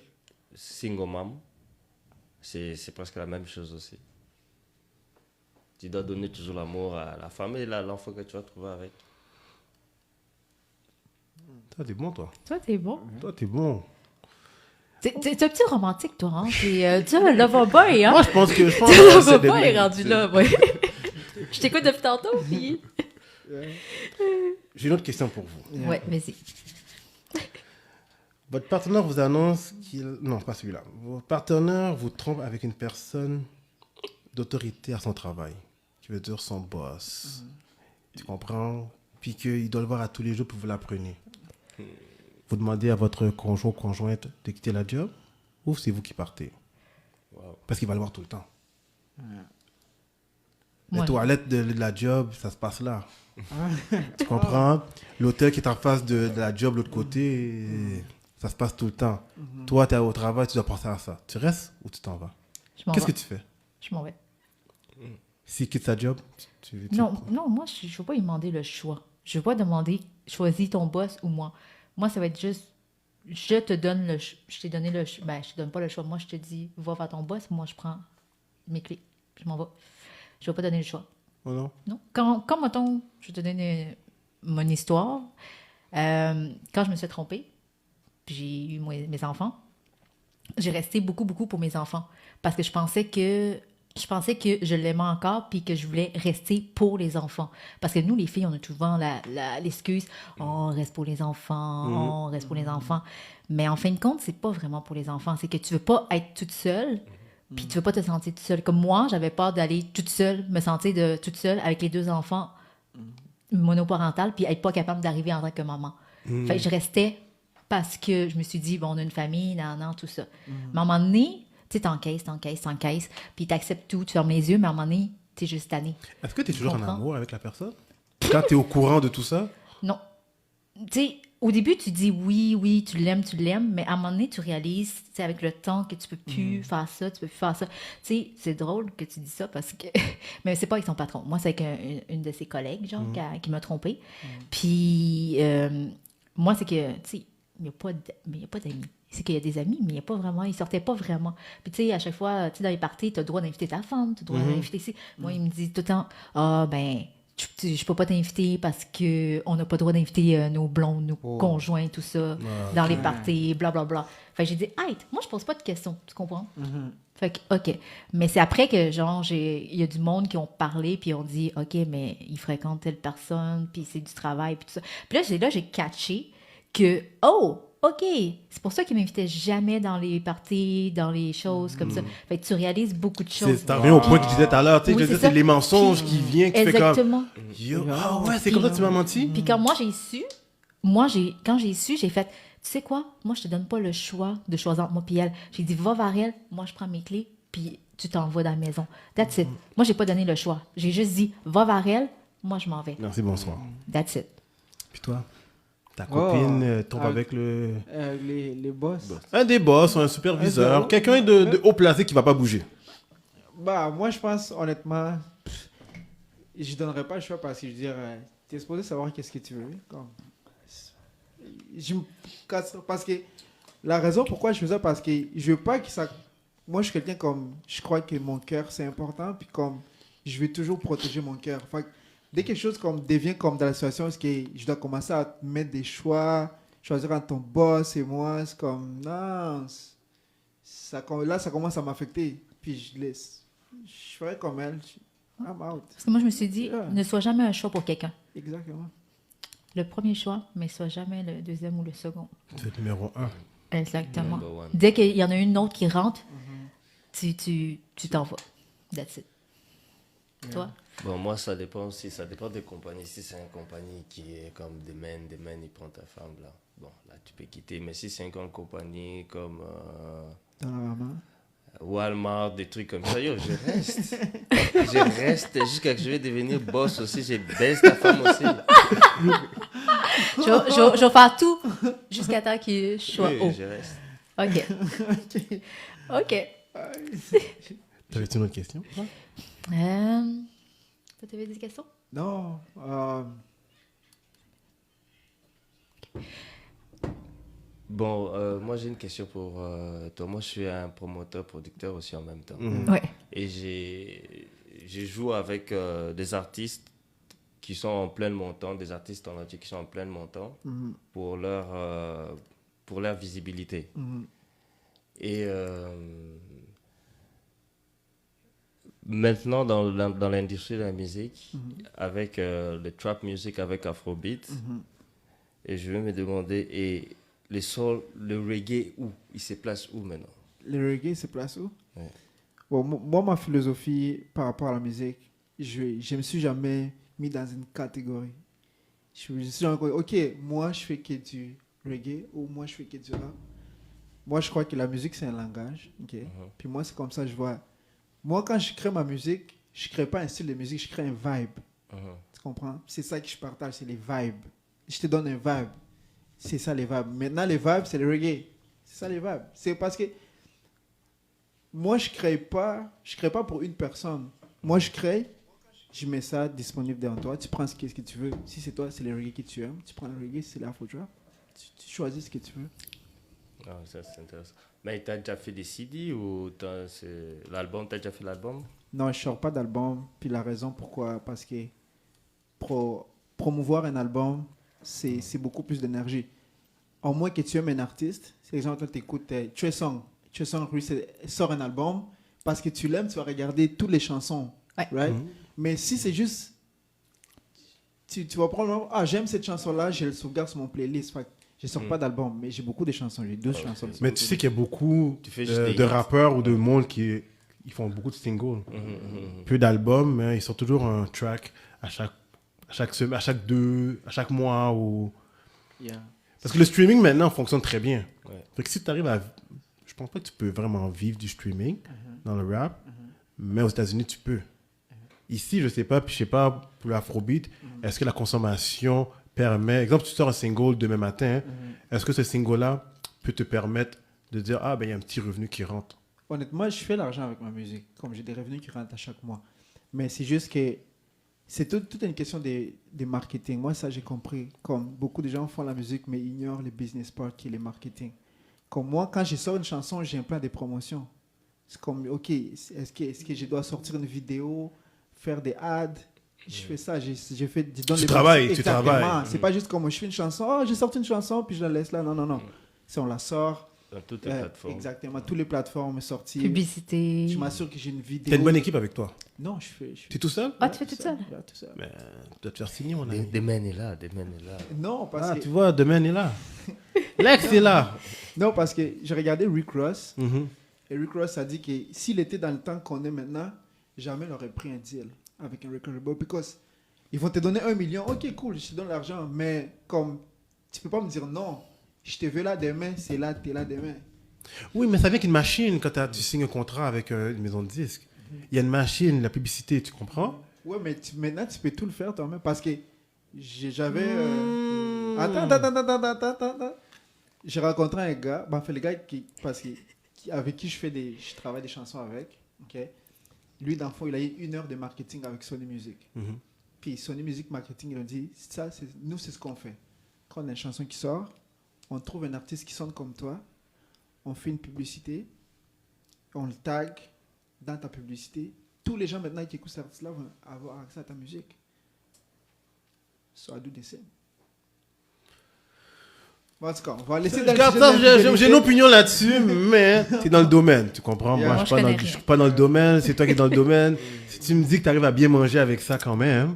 single mom, c'est presque la même chose aussi. Tu dois donner toujours l'amour à la femme et l'enfant que tu vas trouver avec. Toi, t'es bon, toi. Toi, t'es bon. Toi, t'es bon. T'es un petit romantique, toi, hein? Tu es un lover boy, hein? Moi, je pense que Tu c'est lover des boy mecs- rendu là, ouais. Je t'écoute depuis tantôt, puis... J'ai une autre question pour vous. Yeah. Ouais, vas-y. Votre partenaire vous annonce qu'il... Non, pas celui-là. Votre partenaire vous trompe avec une personne d'autorité à son travail, qui veut dire son boss. Tu comprends? Puis qu'il doit le voir à tous les jours pour vous l'apprenez. Vous demandez à votre conjoint ou conjointe de quitter la job, ou c'est vous qui partez? Wow. Parce qu'il va le voir tout le temps. Les Moi, toilettes de la job, ça se passe là. Tu comprends? L'hôtel qui est en face de la job, l'autre côté, ça se passe tout le temps. Toi, tu es au travail, tu dois penser à ça. Tu restes ou tu t'en vas? je m'en Qu'est-ce que vais. tu fais? Je m'en vais. S'il quitte sa job, Non, moi, je ne veux pas lui demander le choix. Je ne veux pas demander, choisis ton boss ou moi. Moi, ça va être juste, je te donne le choix. Je t'ai donné le choix. Ben, je te donne pas le choix. Moi, je te dis, va vers ton boss. Moi, je prends mes clés. Je m'en vais. Je ne vais pas donner le choix. Oh non? Non. Quand mettons, je vais te donner mon histoire. Quand je me suis trompée, puis j'ai eu mes enfants, j'ai resté beaucoup pour mes enfants. Parce que je pensais que je l'aimais encore puis que je voulais rester pour les enfants. Parce que nous, les filles, on a souvent l'excuse « on reste pour les enfants, on reste pour les enfants ». Mais en fin de compte, c'est pas vraiment pour les enfants. C'est que tu veux pas être toute seule puis tu veux pas te sentir toute seule. Comme moi, j'avais peur d'aller toute seule, me sentir toute seule avec les 2 enfants monoparentales puis être pas capable d'arriver en tant que maman. Fait que je restais parce que je me suis dit, bon, on a une famille, non, tout ça. Mais à un moment donné, tu sais, t'encaisses, puis t'acceptes tout, tu fermes les yeux, mais à un moment donné, t'es juste tanné. Est-ce que tu es toujours en comprends. amour avec la personne? Quand tu es au courant de tout ça? Non. Tu sais, au début, tu dis oui, tu l'aimes, mais à un moment donné, tu réalises, tu sais, avec le temps, que tu peux plus faire ça, tu peux plus faire ça. Tu sais, c'est drôle que tu dis ça parce que... mais c'est pas avec son patron. Moi, c'est avec une de ses collègues, genre, qui m'a trompée. Puis, moi, c'est que, tu sais, il n'y a pas d'amis. C'est qu'il y a des amis, mais il n'y a pas vraiment, ils sortaient pas vraiment. Puis tu sais, à chaque fois, tu sais, dans les parties, tu as le droit d'inviter ta femme, tu as le droit d'inviter ici. Moi, il me dit tout le temps, ben, je peux pas t'inviter parce qu'on n'a pas le droit d'inviter nos blondes, nos conjoints, tout ça, dans les parties, blablabla. Fait que j'ai dit, hey, moi, je pose pas de questions, tu comprends? Fait que, OK. Mais c'est après que, genre, il y a du monde qui ont parlé, puis ont dit, OK, mais il fréquente telle personne, puis c'est du travail, puis tout ça. Puis là, j'ai catché que, oh, OK, c'est pour ça qu'il m'invitait jamais dans les parties, dans les choses comme ça. Fait que tu réalises beaucoup de choses. T'en reviens au point que je disais tout à l'heure, tu sais, Oui, je veux c'est dire, c'est ça. les mensonges qui viennent, qui fait comme... Exactement. Yo, ah ouais, c'est comme ça que tu m'as menti? Puis quand moi, j'ai su, quand j'ai su, j'ai fait, tu sais quoi, moi, je te donne pas le choix de choisir entre moi et elle. J'ai dit, va vers elle, moi, je prends mes clés, puis tu t'envoies dans la maison. That's it. Moi, j'ai pas donné le choix. J'ai juste dit, va vers elle, moi, je m'en vais. Merci, bonsoir. That's it. Puis toi? Ta copine tombe ah, avec le... Les boss. Un des boss, un superviseur, Un quelqu'un de haut placé qui va pas bouger. Bah, moi, je pense, honnêtement, je donnerais pas le choix parce que, je veux dire, t'es supposé savoir qu'est-ce que tu veux. Comme, parce que la raison pourquoi je fais ça, parce que je veux pas que ça... Moi, je suis quelqu'un comme... Je crois que mon cœur, c'est important, puis comme... Je vais toujours protéger mon cœur. Fait que dès que quelque chose comme devient comme dans la situation, est-ce que je dois commencer à mettre des choix, choisir entre ton boss et moi, c'est comme... Non, là, ça commence à m'affecter. Puis je laisse. Je ferai comme elle. I'm out. Parce que moi, je me suis dit, Yeah. ne sois jamais un choix pour quelqu'un. Exactement. Le premier choix, mais sois jamais le deuxième ou le second. C'est le numéro 1. Exactement. Number one. Dès qu'il y en a une autre qui rentre, tu t'en vas. That's it. Toi? Bon, moi, ça dépend aussi. Ça dépend des compagnies. Si c'est une compagnie qui est comme des men, ils prennent ta femme, là. Bon, là, tu peux quitter. Mais si c'est une grande compagnie comme Dans la main. Walmart, des trucs comme ça, yo, je reste. Je reste jusqu'à que je vais devenir boss aussi. Je baisse ta femme aussi. Je vais faire tout jusqu'à temps qu'il soit Oui, haut. je reste. OK. OK. T'avais-tu une autre question? Toi, t'avais des questions? Non. Bon, moi, j'ai une question pour toi. Moi, je suis un promoteur, producteur aussi en même temps. Oui. Et je joue avec des artistes qui sont en plein montant, des artistes en entier qui sont en plein montant pour leur visibilité. Et maintenant, dans l'industrie de la musique, avec le trap music, avec Afrobeat, et je vais me demander, et le soul, le reggae, où il se place où maintenant? Le reggae, c'est place où? Ouais. Bon, moi, ma philosophie par rapport à la musique, je me suis jamais mis dans une catégorie. Je me suis jamais dit, OK, moi, je fais que du reggae ou moi, je fais que du rap. Moi, je crois que la musique, c'est un langage. OK? Puis moi, c'est comme ça que je vois. Moi, quand je crée ma musique, je crée pas un style de musique, je crée un vibe. Tu comprends? C'est ça que je partage, c'est les vibes. Je te donne un vibe. C'est ça les vibes. Maintenant, les vibes, c'est le reggae. C'est ça les vibes. C'est parce que moi, je crée pas pour une personne. Moi, je crée, je mets ça disponible devant toi. Tu prends ce que tu veux. Si c'est toi, c'est le reggae que tu aimes. Tu prends le reggae, c'est l'afro-trap. Tu choisis ce que tu veux. Ah, ça, c'est intéressant. Mais tu as déjà fait des CD ou l'album, tu as déjà fait l'album? Non, je sors pas d'album. Puis la raison pourquoi, parce que promouvoir un album, c'est beaucoup plus d'énergie. Au moins que tu aimes un artiste, c'est exemple, tu écoutes Trey Songz, sort un album, parce que tu l'aimes, tu vas regarder toutes les chansons. Ouais. Right? Mais si c'est juste, tu vas prendre, j'aime cette chanson-là, je le sauvegarde sur mon playlist. Fait que je sors pas d'album, mais j'ai beaucoup de chansons, j'ai 12 chansons. Mais tu sais qu'il y a beaucoup Tu fais juste des de hits. rappeurs ou de monde qui ils font beaucoup de singles. Peu d'albums, mais ils sortent toujours un track à chaque semaine, à chaque mois. Yeah. Parce que le streaming maintenant fonctionne très bien. Ouais. Fait que si tu arrives à... Je pense pas que tu peux vraiment vivre du streaming dans le rap, mais aux États-Unis, tu peux. Ici, je sais pas, puis je sais pas, pour l'Afrobeat, est-ce que la consommation permet... Exemple, tu sors un single demain matin, est-ce que ce single-là peut te permettre de dire, il y a un petit revenu qui rentre? Honnêtement, je fais l'argent avec ma musique, comme j'ai des revenus qui rentrent à chaque mois. Mais c'est juste que c'est toute une question de marketing. Moi, ça, j'ai compris. Comme beaucoup de gens font la musique, mais ignorent le business part qui est le marketing. Comme moi, quand je sors une chanson, j'ai un plan de promotion. C'est comme, OK, est-ce que je dois sortir une vidéo, faire des ads, Je fais ça, j'ai fait... Dis donc, Tu les travailles, musiques, tu travailles. exactement. C'est pas juste comme je fais une chanson, oh, j'ai sorti une chanson, puis je la laisse là. Non, non, non. Si on la sort... Dans toutes les plateformes. Exactement, toutes les plateformes sorties. Publicité. Je m'assure que j'ai une vidéo. T'as une bonne équipe avec toi. Non, je fais... T'es tout seul? Ah, tu fais tout seul? Ouais, tout seul. Mais tu dois te faire signer, mon ami. Demain est là, demain est là. Non, parce Ah, que... tu vois, demain est là. Lex est là. Non, parce que j'ai regardé Rick Ross, Mhm. et Rick Ross a dit que s'il était dans le temps qu'on est maintenant, jamais il aurait pris un deal avec un record label. Because ils vont te donner 1 million, ok, cool, je te donne l'argent, mais comme tu peux pas me dire non, je te veux là demain, c'est là, t'es là demain. Oui, mais ça vient qu'une machine quand tu signes un contrat avec une maison de disques. Il y a une machine, la publicité, tu comprends? Ouais, mais maintenant tu peux tout le faire toi-même parce que j'avais. Attends. J'ai rencontré un gars, ben, fait, le gars avec qui je travaille des chansons avec. Ok. Lui, dans le fond, il a eu 1 heure de marketing avec Sony Music. Mhm. Puis Sony Music Marketing, ils ont dit ça, nous, c'est ce qu'on fait. Quand on a une chanson qui sort, on trouve un artiste qui sonne comme toi, on fait une publicité, on le tag dans ta publicité. Tous les gens maintenant qui écoutent cet artiste-là vont avoir accès à ta musique. So I do the same. Bon, en tout cas, on va laisser dans le Regarde sujet ça, de l'infidélité. j'ai une opinion là-dessus, mais t'es dans le domaine, tu comprends? Yeah. Moi, Moi, je je connais suis rien. pas dans le domaine, c'est toi qui es dans le domaine. Si tu me dis que tu arrives à bien manger avec ça quand même,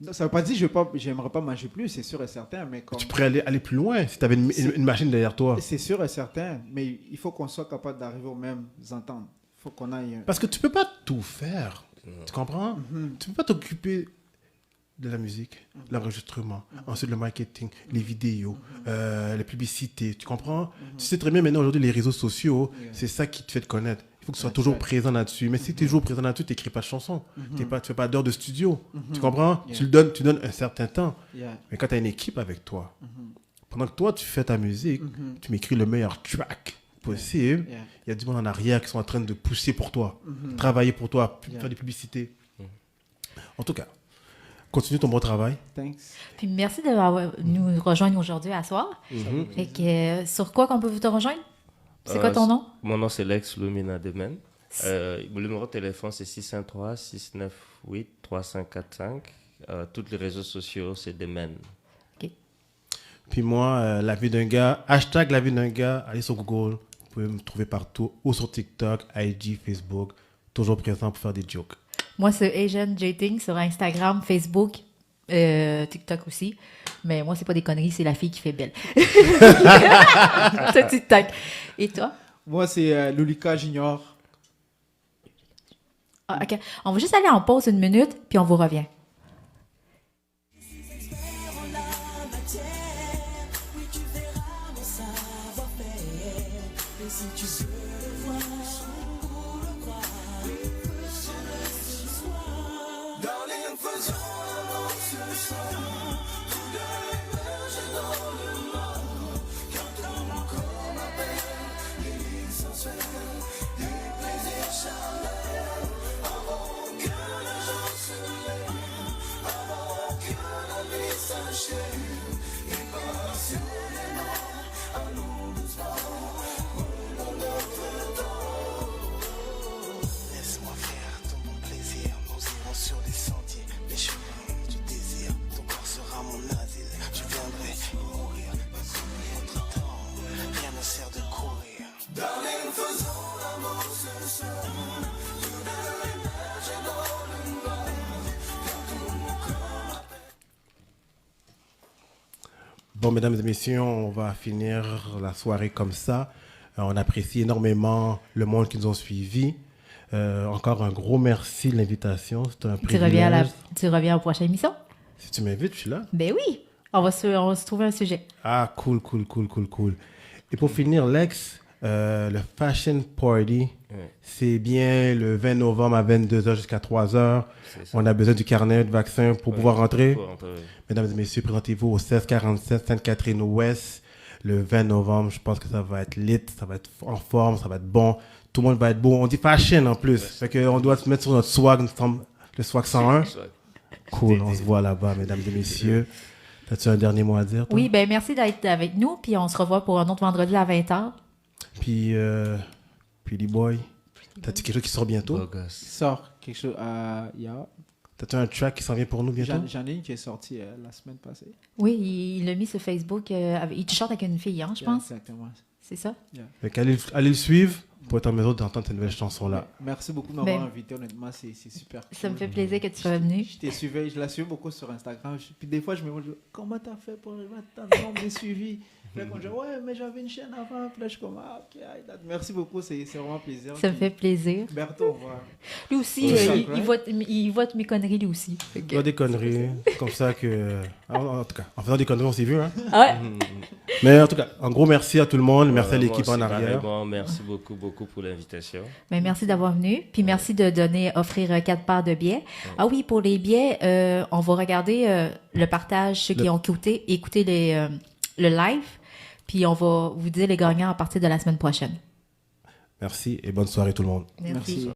Non, ça veut pas dire que j'aimerais pas manger plus, c'est sûr et certain, mais comme... tu pourrais aller plus loin si tu avais une machine derrière toi. C'est sûr et certain, mais il faut qu'on soit capable d'arriver aux mêmes ententes. Il faut qu'on aille... Parce que tu peux pas tout faire, tu comprends? Tu peux pas t'occuper de la musique, l'enregistrement, ensuite le marketing, les vidéos, les publicités, tu comprends? Tu sais très bien maintenant aujourd'hui les réseaux sociaux, c'est ça qui te fait te connaître. Il faut que tu sois toujours Exact. présent là-dessus. Mais si tu es toujours présent là-dessus, tu n'écris pas de chansons. Tu ne fais pas d'heures de studio. Tu Mhm. comprends? Yeah. Tu donnes un certain temps. Yeah. Mais quand tu as une équipe avec toi, pendant que toi, tu fais ta musique, tu m'écris le meilleur track possible. Yeah. Il y a du monde en arrière qui sont en train de pousser pour toi, Mhm. travailler pour toi, Yeah. faire des publicités. En tout cas, continue ton bon travail. Thanks. Puis merci de nous rejoindre aujourd'hui à soir. Mhm. Fait que, sur quoi qu'on peut vous te rejoindre? C'est quoi ton nom? Mon nom, c'est Lex Lumina Demen. Le numéro de téléphone, c'est 613-698-3545. Tous les réseaux sociaux, c'est Demen. Puis moi, la vie d'un gars, hashtag la vie d'un gars, allez sur Google, vous pouvez me trouver partout, ou sur TikTok, IG, Facebook, toujours présent pour faire des jokes. Moi, c'est Asian Jating sur Instagram, Facebook, TikTok aussi. Mais moi, c'est pas des conneries, c'est la fille qui fait belle. C'est TikTok. Et toi? Moi, c'est Lulika Junior. Ah, OK. On va juste aller en pause 1 minute, puis on vous revient. Laisse-moi faire ton bon plaisir. Nous irons sur les sentiers, les chemins du désir. Ton corps sera mon asile. Je viendrai y mourir. Notre temps, rien ne sert de courir. Darling, faisons l'amour ce soir. Bon, mesdames et messieurs, on va finir la soirée comme ça. On apprécie énormément le monde qui nous ont suivis. Encore un gros merci de l'invitation. C'était un Tu reviens, privilège. tu reviens à la prochaine émission? Si tu m'invites, je suis là. Ben oui! On va se trouver un sujet. Ah, cool. Et pour finir, Lex, le Fashion Party, Ouais. c'est bien le 20 novembre à 22h jusqu'à 3h. C'est ça. On a besoin du carnet de vaccin pour Ouais. pouvoir rentrer. Pour rentrer, oui. Mesdames et messieurs, présentez-vous au 1647 Sainte-Catherine-Ouest le 20 novembre. Je pense que ça va être lit, ça va être en forme, ça va être bon. Tout le monde va être beau. On dit fashion en plus. Fait qu'on doit se mettre sur notre swag, le swag 101. Soit- Cool, on se voit là-bas, mesdames et messieurs. As-tu un dernier mot à dire, toi? Oui, ben merci d'être avec nous, puis on se revoit pour un autre vendredi à 20h. Puis, Pretty Boy, t'as-tu quelque chose qui sort bientôt? Beau gosse. Sort quelque chose. Il y a T'as un track qui s'en vient pour nous bientôt? J'en ai une qui est sortie la semaine passée. Oui, il l'a mis sur Facebook. Il chante avec une fille, hein, je pense. Exactement. C'est ça? Fait qu'allez le suivre pour être en mesure d'entendre cette nouvelle chanson-là. Merci beaucoup de m'avoir Ben, invité. Honnêtement, c'est super. Ça me cool. fait plaisir que tu sois venu. Je la suivais beaucoup sur Instagram. Puis des fois, je me demande comment t'as fait pour avoir tant de nombre de suivis. Puis là, quand je dis ouais, mais j'avais une chaîne avant. Puis là, je suis comme ah, ok, merci beaucoup. C'est vraiment plaisir. Ça me fait plaisir. Bertho, au revoir. Lui aussi, Ouais. il vote mes conneries, lui aussi. Fait que- Pas des conneries. Comme ça que. En tout cas, en faisant des conneries, on s'est vu. Hein? Ouais. Mais en tout cas, en gros, merci à tout le monde. Merci à l'équipe en arrière. Merci beaucoup, beaucoup pour l'invitation. Ben, merci d'avoir venu. Puis merci de offrir 4 paires de billets. Ah oui, pour les billets, on va regarder le partage, ceux qui ont écouté le live. Puis on va vous dire les gagnants à partir de la semaine prochaine. Merci et bonne soirée tout le monde. Merci.